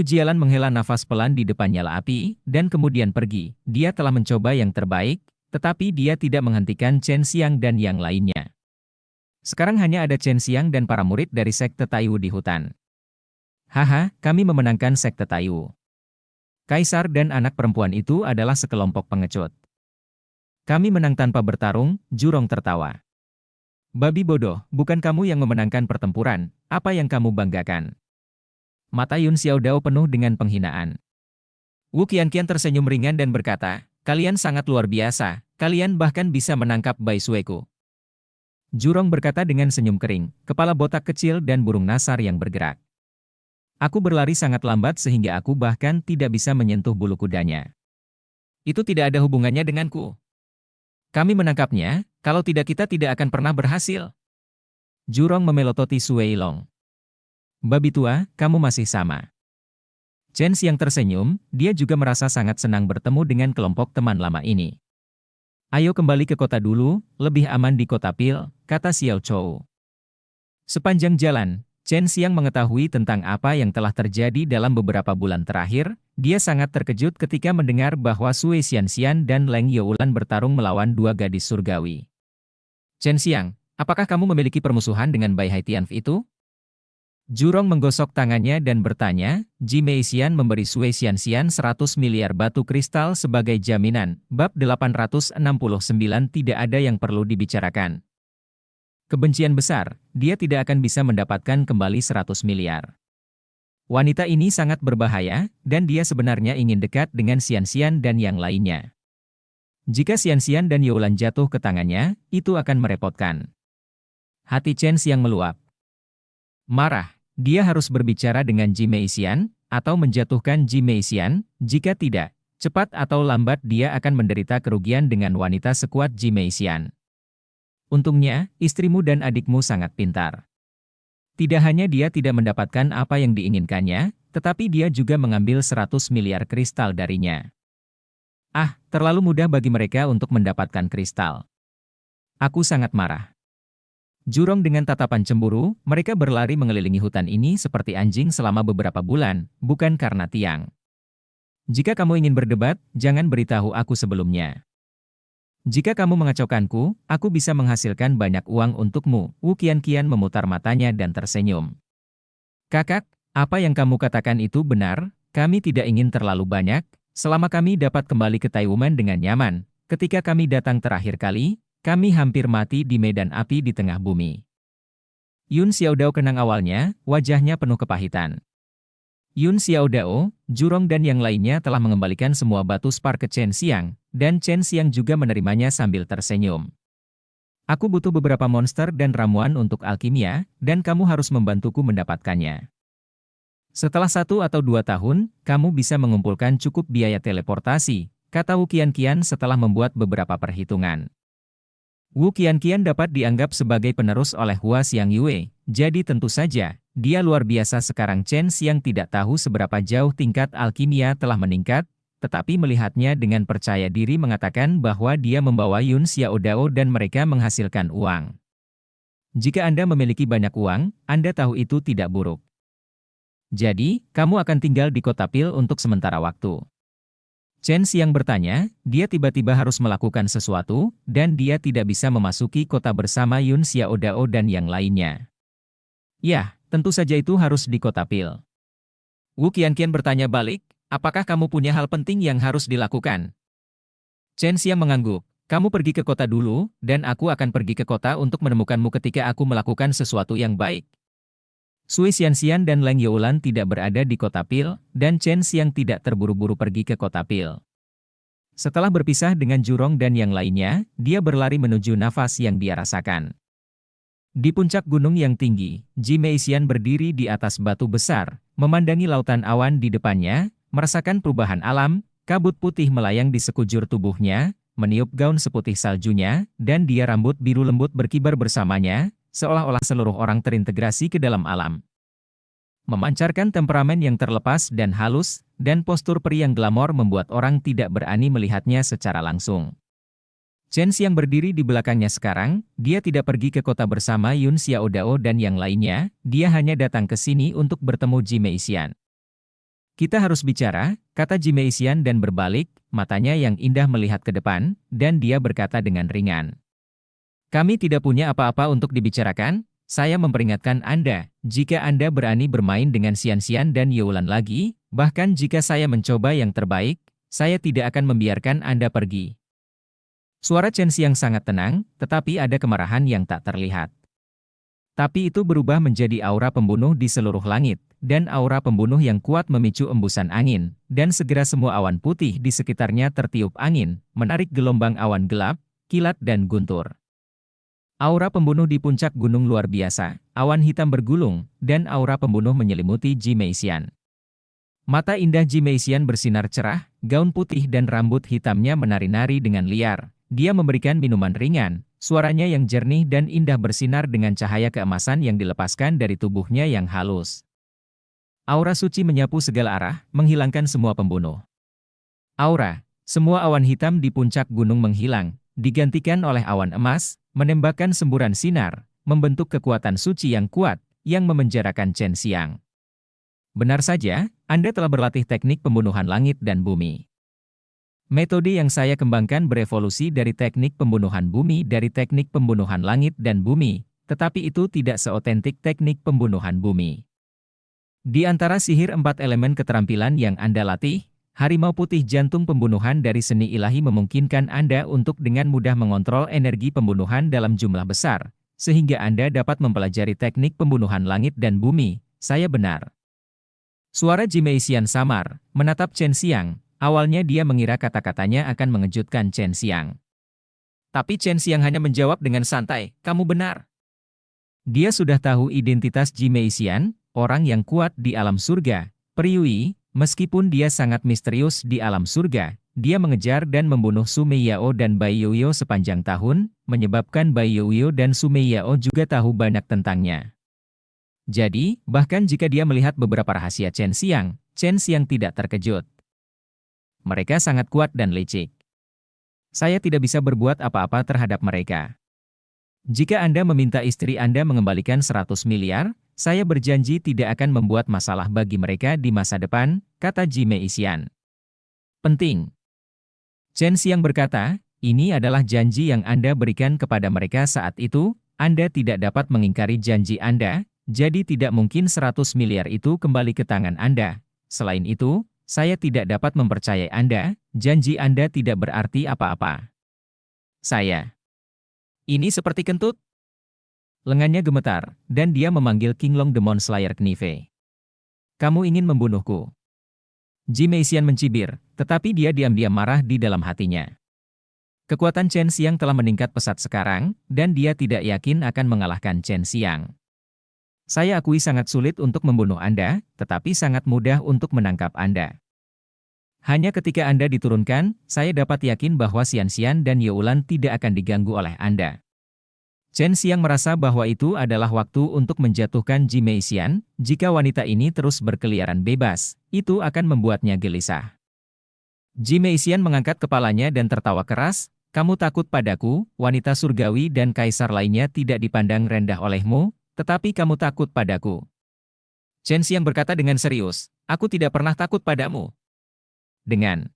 Jialan menghela nafas pelan di depan nyala api, dan kemudian pergi. Dia telah mencoba yang terbaik, tetapi dia tidak menghentikan Chen Xiang dan yang lainnya. Sekarang hanya ada Chen Xiang dan para murid dari sekte Taiwu di hutan. Haha, kami memenangkan sekte Taiwu. Kaisar dan anak perempuan itu adalah sekelompok pengecut. Kami menang tanpa bertarung, Jurong tertawa. Babi bodoh, bukan kamu yang memenangkan pertempuran, apa yang kamu banggakan? Mata Yun Xiaodao penuh dengan penghinaan. Wu Qianqian tersenyum ringan dan berkata, kalian sangat luar biasa, kalian bahkan bisa menangkap Bai Sueku. Jurong berkata dengan senyum kering, kepala botak kecil dan burung nasar yang bergerak. Aku berlari sangat lambat sehingga aku bahkan tidak bisa menyentuh bulu kudanya. Itu tidak ada hubungannya denganku. Kami menangkapnya, kalau tidak kita tidak akan pernah berhasil. Jurong memelototi Sui Long. Babi tua, kamu masih sama. Chen Xiang tersenyum, dia juga merasa sangat senang bertemu dengan kelompok teman lama ini. Ayo kembali ke kota dulu, lebih aman di kota Pil, kata Xiao Chou. Sepanjang jalan, Chen Xiang mengetahui tentang apa yang telah terjadi dalam beberapa bulan terakhir. Dia sangat terkejut ketika mendengar bahwa Sui Xianxian dan Leng Youlan bertarung melawan dua gadis surgawi. Chen Xiang, apakah kamu memiliki permusuhan dengan Bai Haitianf itu? Jurong menggosok tangannya dan bertanya, Ji Meixian memberi Sui Xianxian 100 miliar batu kristal sebagai jaminan. Bab 869 tidak ada yang perlu dibicarakan. Kebencian besar, dia tidak akan bisa mendapatkan kembali 100 miliar. Wanita ini sangat berbahaya, dan dia sebenarnya ingin dekat dengan Xianxian dan yang lainnya. Jika Xianxian dan Youlan jatuh ke tangannya, itu akan merepotkan. Hati Chen Xiang meluap. Marah, dia harus berbicara dengan Ji Meixian, atau menjatuhkan Ji Meixian. Jika tidak, cepat atau lambat dia akan menderita kerugian dengan wanita sekuat Ji Meixian. Untungnya, istrimu dan adikmu sangat pintar. Tidak hanya dia tidak mendapatkan apa yang diinginkannya, tetapi dia juga mengambil 100 miliar kristal darinya. Ah, terlalu mudah bagi mereka untuk mendapatkan kristal. Aku sangat marah. Jurong dengan tatapan cemburu, mereka berlari mengelilingi hutan ini seperti anjing selama beberapa bulan, bukan karena tiang. Jika kamu ingin berdebat, jangan beritahu aku sebelumnya. Jika kamu mengacaukanku, aku bisa menghasilkan banyak uang untukmu. Wu Qianqian memutar matanya dan tersenyum. Kakak, apa yang kamu katakan itu benar, kami tidak ingin terlalu banyak, selama kami dapat kembali ke Taiwan dengan nyaman. Ketika kami datang terakhir kali, kami hampir mati di medan api di tengah bumi. Yun Xiaodao kenang awalnya, wajahnya penuh kepahitan. Yun Xiaodao, Jurong dan yang lainnya telah mengembalikan semua batu spar ke Chen Xiang, dan Chen Xiang juga menerimanya sambil tersenyum. Aku butuh beberapa monster dan ramuan untuk alkimia, dan kamu harus membantuku mendapatkannya. Setelah 1 atau 2 tahun, kamu bisa mengumpulkan cukup biaya teleportasi, kata Wu Qianqian setelah membuat beberapa perhitungan. Wu Qianqian dapat dianggap sebagai penerus oleh Hua Xiangyue, jadi tentu saja, dia luar biasa. Sekarang Chen Xiang tidak tahu seberapa jauh tingkat alkimia telah meningkat, tetapi melihatnya dengan percaya diri mengatakan bahwa dia membawa Yun Xiaodao dan mereka menghasilkan uang. Jika Anda memiliki banyak uang, Anda tahu itu tidak buruk. Jadi, kamu akan tinggal di kota Pil untuk sementara waktu. Chen Xiang bertanya, dia tiba-tiba harus melakukan sesuatu, dan dia tidak bisa memasuki kota bersama Yun Xiaodao dan yang lainnya. Ya, tentu saja itu harus di kota Pil. Wu Qianqian bertanya balik, apakah kamu punya hal penting yang harus dilakukan? Chen Xiang mengangguk, kamu pergi ke kota dulu, dan aku akan pergi ke kota untuk menemukanmu ketika aku melakukan sesuatu yang baik. Sui Xianxian dan Leng Youlan tidak berada di kota Pil, dan Chen Xiang tidak terburu-buru pergi ke kota Pil. Setelah berpisah dengan Jurong dan yang lainnya, dia berlari menuju nafas yang dia rasakan. Di puncak gunung yang tinggi, Ji Meixian berdiri di atas batu besar, memandangi lautan awan di depannya, merasakan perubahan alam, kabut putih melayang di sekujur tubuhnya, meniup gaun seputih saljunya, dan dia rambut biru lembut berkibar bersamanya, seolah-olah seluruh orang terintegrasi ke dalam alam. Memancarkan temperamen yang terlepas dan halus, dan postur peri yang glamor membuat orang tidak berani melihatnya secara langsung. Chen Xiang berdiri di belakangnya sekarang, dia tidak pergi ke kota bersama Yun Xiaodao dan yang lainnya, dia hanya datang ke sini untuk bertemu Ji Meixian. Kita harus bicara, kata Ji Meixian dan berbalik, matanya yang indah melihat ke depan, dan dia berkata dengan ringan. Kami tidak punya apa-apa untuk dibicarakan. Saya memperingatkan Anda, jika Anda berani bermain dengan Xian-Xian dan Youlan lagi, bahkan jika saya mencoba yang terbaik, saya tidak akan membiarkan Anda pergi. Suara Chen Xiang sangat tenang, tetapi ada kemarahan yang tak terlihat. Tapi itu berubah menjadi aura pembunuh di seluruh langit, dan aura pembunuh yang kuat memicu embusan angin, dan segera semua awan putih di sekitarnya tertiup angin, menarik gelombang awan gelap, kilat dan guntur. Aura pembunuh di puncak gunung luar biasa, awan hitam bergulung, dan aura pembunuh menyelimuti Ji Meixian. Mata indah Ji Meixian bersinar cerah, gaun putih dan rambut hitamnya menari-nari dengan liar. Dia memberikan minuman ringan, suaranya yang jernih dan indah bersinar dengan cahaya keemasan yang dilepaskan dari tubuhnya yang halus. Aura suci menyapu segala arah, menghilangkan semua pembunuh. Aura, semua awan hitam di puncak gunung menghilang, digantikan oleh awan emas, menembakkan semburan sinar, membentuk kekuatan suci yang kuat, yang memenjarakan Chen Xiang. Benar saja, Anda telah berlatih teknik pembunuhan langit dan bumi. Metode yang saya kembangkan berevolusi dari teknik pembunuhan bumi dari teknik pembunuhan langit dan bumi, tetapi itu tidak seotentik teknik pembunuhan bumi. Di antara sihir 4 elemen keterampilan yang Anda latih, harimau putih jantung pembunuhan dari seni ilahi memungkinkan Anda untuk dengan mudah mengontrol energi pembunuhan dalam jumlah besar, sehingga Anda dapat mempelajari teknik pembunuhan langit dan bumi. Saya benar. Suara Ji Meixian samar, menatap Chen Xiang. Awalnya dia mengira kata-katanya akan mengejutkan Chen Xiang. Tapi Chen Xiang hanya menjawab dengan santai, kamu benar. Dia sudah tahu identitas Ji Meixian, orang yang kuat di alam surga, Priui. Meskipun dia sangat misterius di alam surga, dia mengejar dan membunuh Su Meiyao dan Bai Youyo sepanjang tahun, menyebabkan Bai Youyo dan Su Meiyao juga tahu banyak tentangnya. Jadi, bahkan jika dia melihat beberapa rahasia Chen Xiang tidak terkejut. Mereka sangat kuat dan licik. Saya tidak bisa berbuat apa-apa terhadap mereka. Jika Anda meminta istri Anda mengembalikan 100 miliar, saya berjanji tidak akan membuat masalah bagi mereka di masa depan, kata Ji Meixian. Penting. Chen Xiang berkata, ini adalah janji yang Anda berikan kepada mereka saat itu, Anda tidak dapat mengingkari janji Anda, jadi tidak mungkin 100 miliar itu kembali ke tangan Anda. Selain itu, saya tidak dapat mempercayai Anda, janji Anda tidak berarti apa-apa. Ini seperti kentut? Lengannya gemetar, dan dia memanggil King Long Demon Slayer Knife. Kamu ingin membunuhku? Ji Meixian mencibir, tetapi dia diam-diam marah di dalam hatinya. Kekuatan Chen Xiang telah meningkat pesat sekarang, dan dia tidak yakin akan mengalahkan Chen Xiang. Saya akui sangat sulit untuk membunuh Anda, tetapi sangat mudah untuk menangkap Anda. Hanya ketika Anda diturunkan, saya dapat yakin bahwa Xian-Xian dan Youlan tidak akan diganggu oleh Anda. Chen Xiang merasa bahwa itu adalah waktu untuk menjatuhkan Ji Meixian. Jika wanita ini terus berkeliaran bebas, itu akan membuatnya gelisah. Ji Meixian mengangkat kepalanya dan tertawa keras, kamu takut padaku, wanita surgawi dan kaisar lainnya tidak dipandang rendah olehmu, tetapi kamu takut padaku. Chen Xiang berkata dengan serius, aku tidak pernah takut padamu. Dengan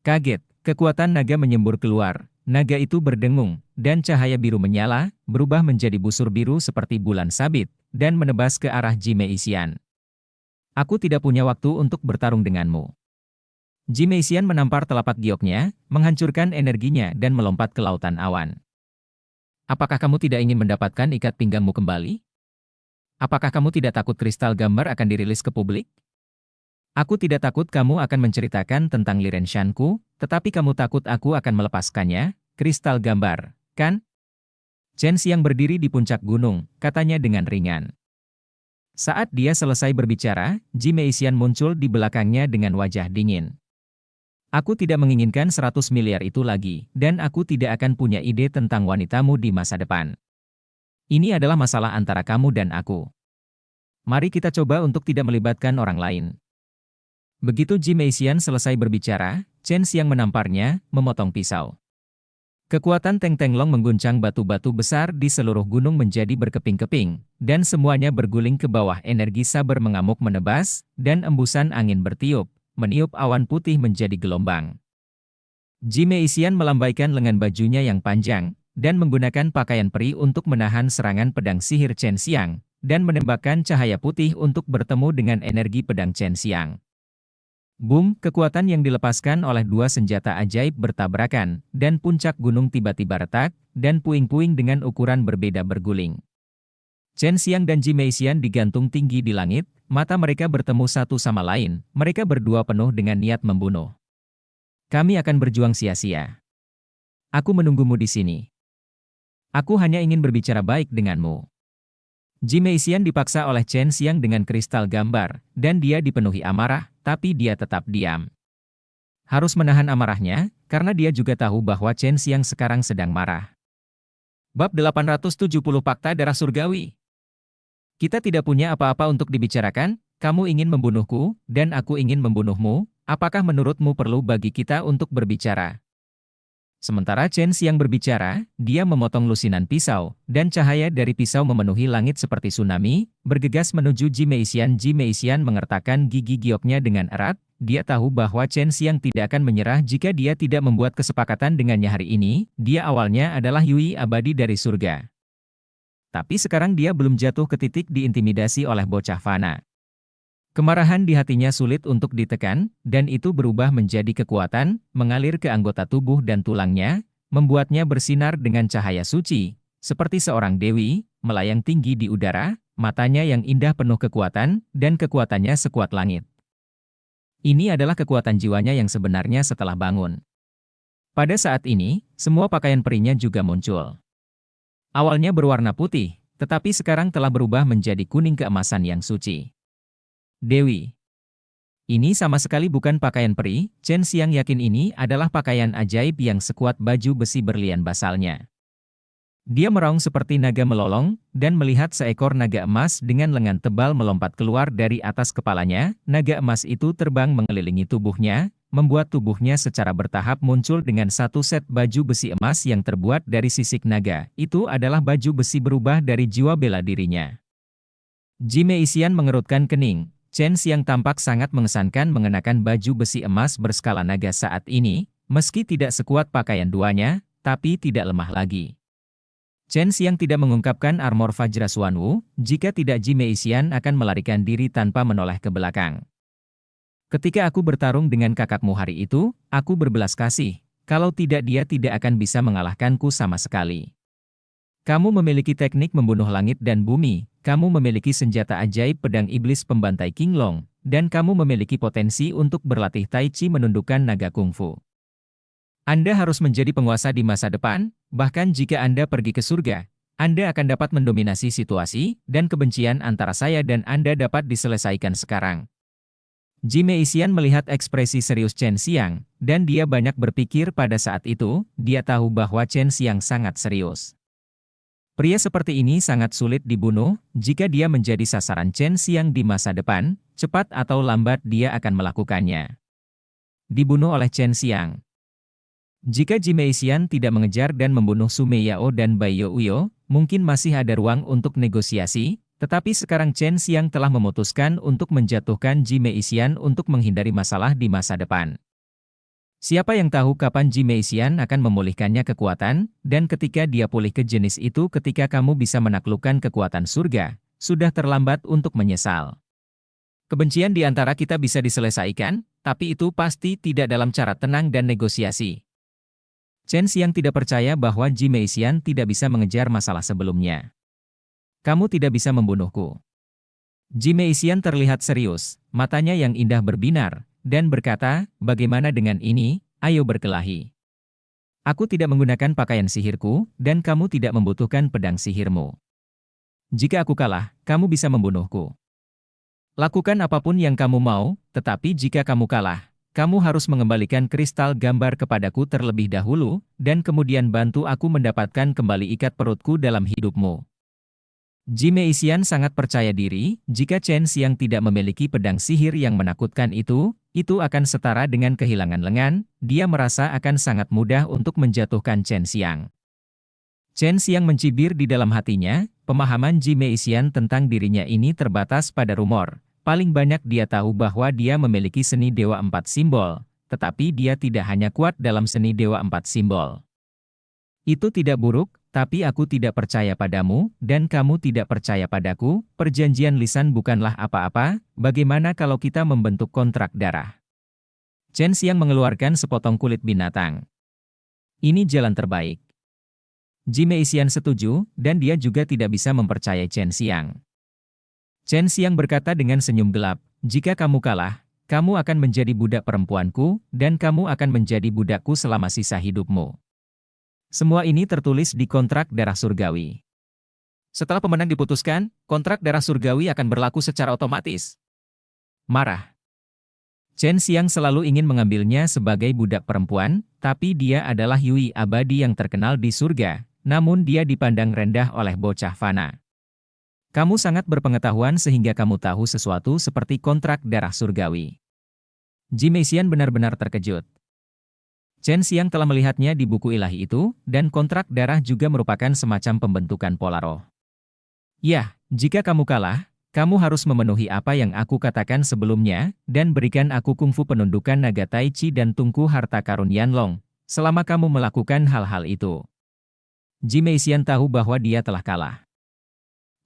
kaget, kekuatan naga menyembur keluar. Naga itu berdengung, dan cahaya biru menyala, berubah menjadi busur biru seperti bulan sabit, dan menebas ke arah Ji Meixian. Aku tidak punya waktu untuk bertarung denganmu. Ji Meixian menampar telapak gioknya, menghancurkan energinya dan melompat ke lautan awan. Apakah kamu tidak ingin mendapatkan ikat pinggangmu kembali? Apakah kamu tidak takut kristal gambar akan dirilis ke publik? Aku tidak takut kamu akan menceritakan tentang Liren Shanku, tetapi kamu takut aku akan melepaskannya, kristal gambar, kan? Chen Xiang berdiri di puncak gunung, katanya dengan ringan. Saat dia selesai berbicara, Ji Meixian muncul di belakangnya dengan wajah dingin. Aku tidak menginginkan 100 miliar itu lagi, dan aku tidak akan punya ide tentang wanitamu di masa depan. Ini adalah masalah antara kamu dan aku. Mari kita coba untuk tidak melibatkan orang lain. Begitu Ji Meixian selesai berbicara, Chen Xiang menamparnya, memotong pisau. Kekuatan Teng Tenglong mengguncang batu-batu besar di seluruh gunung menjadi berkeping-keping, dan semuanya berguling ke bawah. Energi saber mengamuk menebas, dan embusan angin bertiup, meniup awan putih menjadi gelombang. Ji Meixian melambaikan lengan bajunya yang panjang, dan menggunakan pakaian peri untuk menahan serangan pedang sihir Chen Xiang, dan menembakkan cahaya putih untuk bertemu dengan energi pedang Chen Xiang. Boom, kekuatan yang dilepaskan oleh dua senjata ajaib bertabrakan, dan puncak gunung tiba-tiba retak, dan puing-puing dengan ukuran berbeda berguling. Chen Xiang dan Ji Meixian digantung tinggi di langit, mata mereka bertemu satu sama lain, mereka berdua penuh dengan niat membunuh. Kami akan berjuang sia-sia. Aku menunggumu di sini. Aku hanya ingin berbicara baik denganmu. Ji Meixian dipaksa oleh Chen Xiang dengan kristal gambar, dan dia dipenuhi amarah, tapi dia tetap diam. Harus menahan amarahnya, karena dia juga tahu bahwa Chen Xiang sekarang sedang marah. Bab 870 Fakta Darah Surgawi. Kita tidak punya apa-apa untuk dibicarakan, kamu ingin membunuhku, dan aku ingin membunuhmu, apakah menurutmu perlu bagi kita untuk berbicara? Sementara Chen Xiang berbicara, dia memotong lusinan pisau, dan cahaya dari pisau memenuhi langit seperti tsunami, bergegas menuju Ji Meixian. Ji Meixian mengertakkan gigi gioknya dengan erat, dia tahu bahwa Chen Xiang tidak akan menyerah jika dia tidak membuat kesepakatan dengannya hari ini. Dia awalnya adalah Yui abadi dari surga. Tapi sekarang dia belum jatuh ke titik diintimidasi oleh bocah fana. Kemarahan di hatinya sulit untuk ditekan, dan itu berubah menjadi kekuatan, mengalir ke anggota tubuh dan tulangnya, membuatnya bersinar dengan cahaya suci, seperti seorang dewi, melayang tinggi di udara, matanya yang indah penuh kekuatan, dan kekuatannya sekuat langit. Ini adalah kekuatan jiwanya yang sebenarnya setelah bangun. Pada saat ini, semua pakaian perinya juga muncul. Awalnya berwarna putih, tetapi sekarang telah berubah menjadi kuning keemasan yang suci. Dewi. Ini sama sekali bukan pakaian peri, Chen Xiang yakin ini adalah pakaian ajaib yang sekuat baju besi berlian basalnya. Dia meraung seperti naga melolong, dan melihat seekor naga emas dengan lengan tebal melompat keluar dari atas kepalanya. Naga emas itu terbang mengelilingi tubuhnya, membuat tubuhnya secara bertahap muncul dengan satu set baju besi emas yang terbuat dari sisik naga. Itu adalah baju besi berubah dari jiwa bela dirinya. Ji Meixian mengerutkan kening. Chen Xiang tampak sangat mengesankan mengenakan baju besi emas berskala naga saat ini, meski tidak sekuat pakaian duanya, tapi tidak lemah lagi. Chen Xiang tidak mengungkapkan armor Vajra Xuanwu, jika tidak Ji Meixian akan melarikan diri tanpa menoleh ke belakang. Ketika aku bertarung dengan kakakmu hari itu, aku berbelas kasih, kalau tidak dia tidak akan bisa mengalahkanku sama sekali. Kamu memiliki teknik membunuh langit dan bumi, kamu memiliki senjata ajaib pedang iblis pembantai Qinglong, dan kamu memiliki potensi untuk berlatih Tai Chi menundukkan naga kungfu. Anda harus menjadi penguasa di masa depan, bahkan jika Anda pergi ke surga, Anda akan dapat mendominasi situasi, dan kebencian antara saya dan Anda dapat diselesaikan sekarang. Ji Meixian melihat ekspresi serius Chen Xiang, dan dia banyak berpikir pada saat itu, dia tahu bahwa Chen Xiang sangat serius. Pria seperti ini sangat sulit dibunuh, jika dia menjadi sasaran Chen Xiang di masa depan, cepat atau lambat dia akan melakukannya. Dibunuh oleh Chen Xiang. Jika Ji Meixian tidak mengejar dan membunuh Su Meiyao dan Bai Youyo, mungkin masih ada ruang untuk negosiasi, tetapi sekarang Chen Xiang telah memutuskan untuk menjatuhkan Ji Meixian untuk menghindari masalah di masa depan. Siapa yang tahu kapan Ji Meixian akan memulihkannya kekuatan, dan ketika dia pulih ke jenis itu ketika kamu bisa menaklukkan kekuatan surga, sudah terlambat untuk menyesal. Kebencian di antara kita bisa diselesaikan, tapi itu pasti tidak dalam cara tenang dan negosiasi. Chen Xiang tidak percaya bahwa Ji Meixian tidak bisa mengejar masalah sebelumnya. Kamu tidak bisa membunuhku. Ji Meixian terlihat serius, matanya yang indah berbinar, dan berkata, bagaimana dengan ini, ayo berkelahi. Aku tidak menggunakan pakaian sihirku, dan kamu tidak membutuhkan pedang sihirmu. Jika aku kalah, kamu bisa membunuhku. Lakukan apapun yang kamu mau, tetapi jika kamu kalah, kamu harus mengembalikan kristal gambar kepadaku terlebih dahulu, dan kemudian bantu aku mendapatkan kembali ikat perutku dalam hidupmu. Jime Isian sangat percaya diri, jika Chen Xiang tidak memiliki pedang sihir yang menakutkan itu akan setara dengan kehilangan lengan. Dia merasa akan sangat mudah untuk menjatuhkan Chen Xiang. Chen Xiang mencibir di dalam hatinya, pemahaman Jime Isian tentang dirinya ini terbatas pada rumor. Paling banyak dia tahu bahwa dia memiliki seni Dewa Empat Simbol, tetapi dia tidak hanya kuat dalam seni Dewa Empat Simbol. Itu tidak buruk, tapi aku tidak percaya padamu, dan kamu tidak percaya padaku. Perjanjian lisan bukanlah apa-apa, bagaimana kalau kita membentuk kontrak darah? Chen Xiang mengeluarkan sepotong kulit binatang. Ini jalan terbaik. Jime Isian setuju, dan dia juga tidak bisa mempercayai Chen Xiang. Chen Xiang berkata dengan senyum gelap, jika kamu kalah, kamu akan menjadi budak perempuanku, dan kamu akan menjadi budakku selama sisa hidupmu. Semua ini tertulis di kontrak darah surgawi. Setelah pemenang diputuskan, kontrak darah surgawi akan berlaku secara otomatis. Marah. Chen Xiang selalu ingin mengambilnya sebagai budak perempuan, tapi dia adalah Yui abadi yang terkenal di surga, namun dia dipandang rendah oleh bocah fana. Kamu sangat berpengetahuan sehingga kamu tahu sesuatu seperti kontrak darah surgawi. Jime Isian benar-benar terkejut. Chen Xiang telah melihatnya di buku ilahi itu, dan kontrak darah juga merupakan semacam pembentukan pola roh. Ya, jika kamu kalah, kamu harus memenuhi apa yang aku katakan sebelumnya, dan berikan aku kungfu penundukan naga Tai Chi dan tungku harta karun Yanlong, selama kamu melakukan hal-hal itu. Jime Isian tahu bahwa dia telah kalah.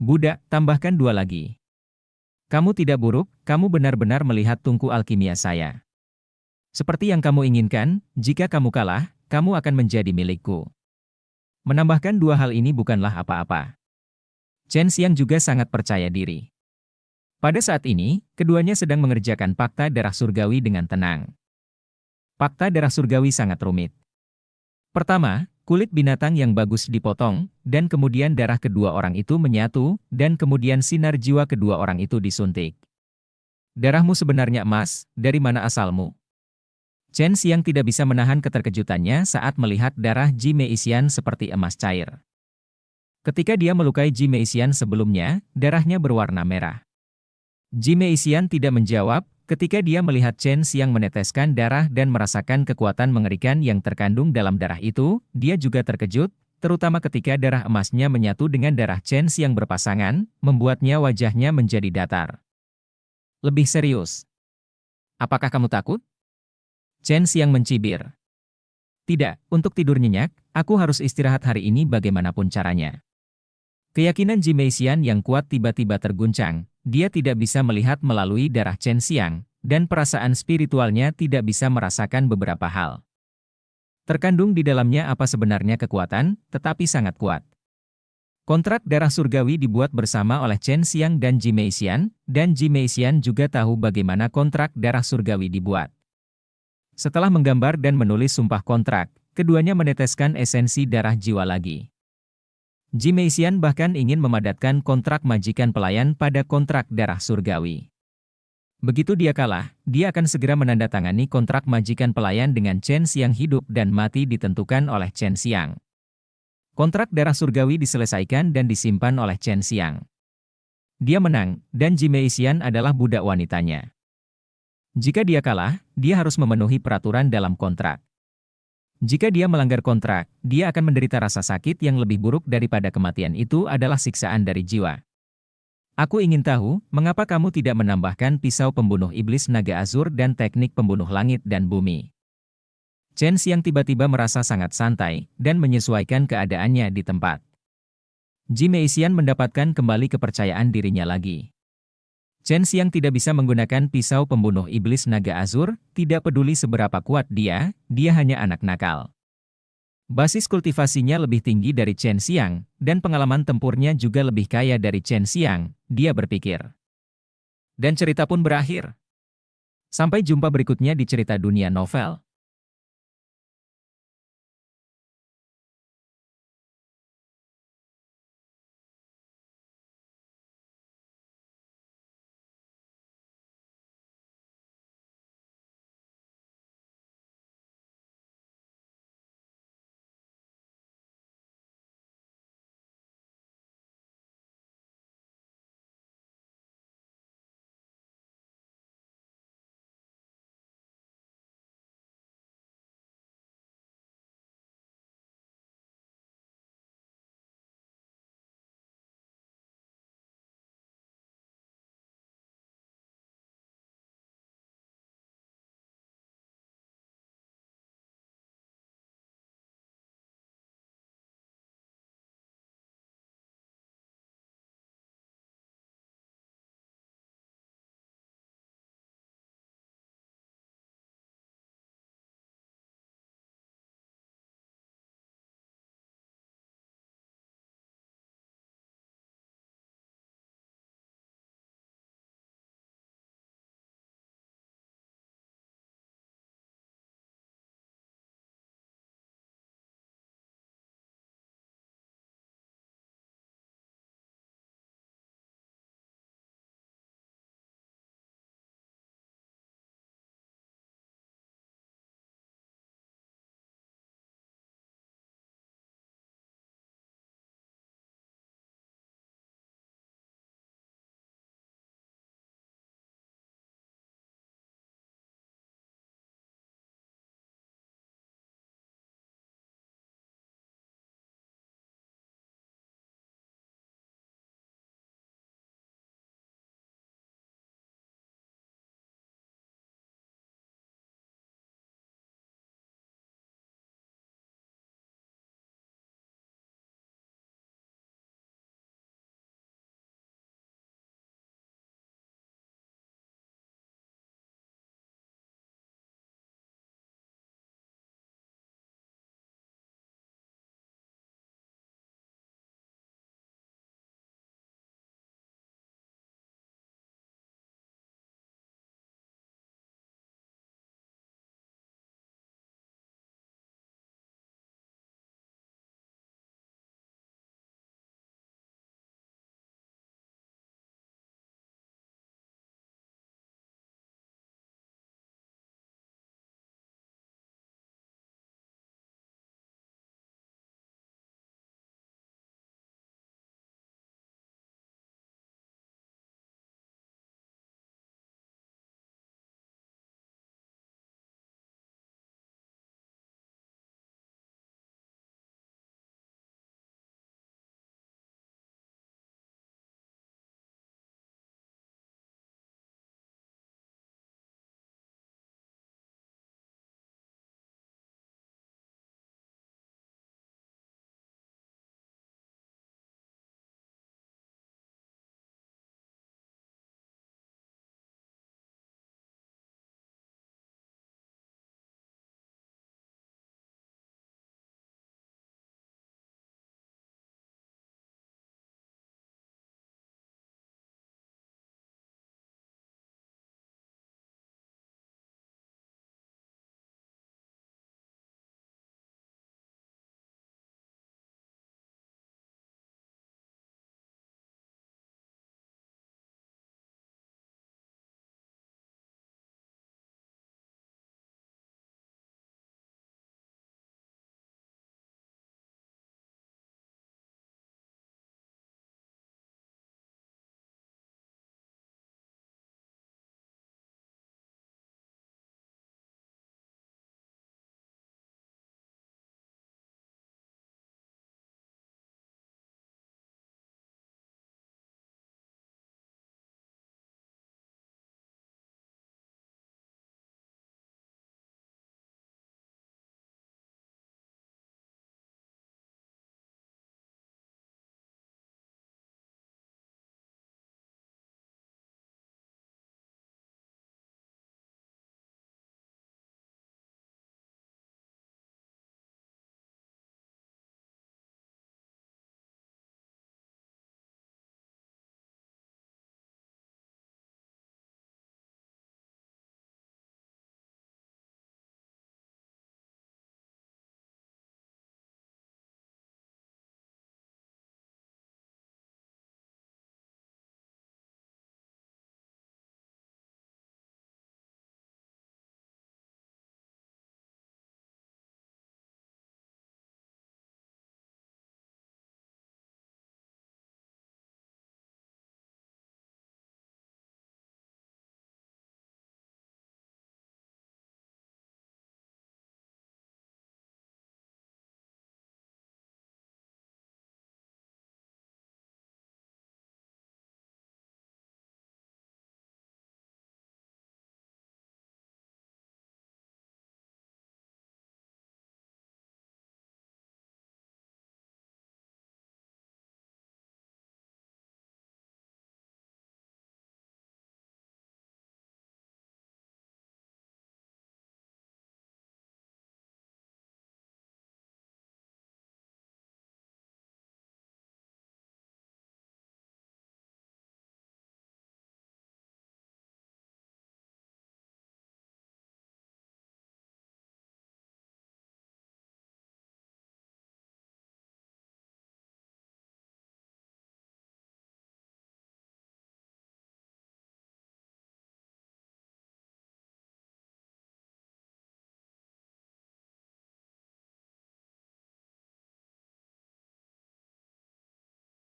Budak, tambahkan 2 lagi. Kamu tidak buruk, kamu benar-benar melihat tungku alkimia saya. Seperti yang kamu inginkan, jika kamu kalah, kamu akan menjadi milikku. Menambahkan 2 hal ini bukanlah apa-apa. Chen Xiang juga sangat percaya diri. Pada saat ini, keduanya sedang mengerjakan fakta darah surgawi dengan tenang. Fakta darah surgawi sangat rumit. Pertama, kulit binatang yang bagus dipotong, dan kemudian darah kedua orang itu menyatu, dan kemudian sinar jiwa kedua orang itu disuntik. Darahmu sebenarnya emas, dari mana asalmu? Chen Xiang tidak bisa menahan keterkejutannya saat melihat darah Jime Isian seperti emas cair. Ketika dia melukai Jime Isian sebelumnya, darahnya berwarna merah. Jime Isian tidak menjawab, ketika dia melihat Chen Xiang meneteskan darah dan merasakan kekuatan mengerikan yang terkandung dalam darah itu, dia juga terkejut, terutama ketika darah emasnya menyatu dengan darah Chen Xiang berpasangan, membuatnya wajahnya menjadi datar. Lebih serius. Apakah kamu takut? Chen Xiang mencibir. Tidak, untuk tidur nyenyak, aku harus istirahat hari ini bagaimanapun caranya. Keyakinan Jime Isian yang kuat tiba-tiba terguncang, dia tidak bisa melihat melalui darah Chen Xiang, dan perasaan spiritualnya tidak bisa merasakan beberapa hal. Terkandung di dalamnya apa sebenarnya kekuatan, tetapi sangat kuat. Kontrak darah surgawi dibuat bersama oleh Chen Xiang dan Jime Isian, dan Jime Isian juga tahu bagaimana kontrak darah surgawi dibuat. Setelah menggambar dan menulis sumpah kontrak, keduanya meneteskan esensi darah jiwa lagi. Jime Isian bahkan ingin memadatkan kontrak majikan pelayan pada kontrak darah surgawi. Begitu dia kalah, dia akan segera menandatangani kontrak majikan pelayan dengan Chen Xiang hidup dan mati ditentukan oleh Chen Xiang. Kontrak darah surgawi diselesaikan dan disimpan oleh Chen Xiang. Dia menang, dan Jime Isian adalah budak wanitanya. Jika dia kalah, dia harus memenuhi peraturan dalam kontrak. Jika dia melanggar kontrak, dia akan menderita rasa sakit yang lebih buruk daripada kematian. Itu adalah siksaan dari jiwa. Aku ingin tahu, mengapa kamu tidak menambahkan pisau pembunuh iblis naga azur dan teknik pembunuh langit dan bumi? Chen Xiang tiba-tiba merasa sangat santai, dan menyesuaikan keadaannya di tempat. Jime Isian mendapatkan kembali kepercayaan dirinya lagi. Chen Xiang tidak bisa menggunakan pisau pembunuh iblis naga azur, tidak peduli seberapa kuat dia hanya anak nakal. Basis kultivasinya lebih tinggi dari Chen Xiang, dan pengalaman tempurnya juga lebih kaya dari Chen Xiang, dia berpikir. Dan cerita pun berakhir. Sampai jumpa berikutnya di cerita dunia novel.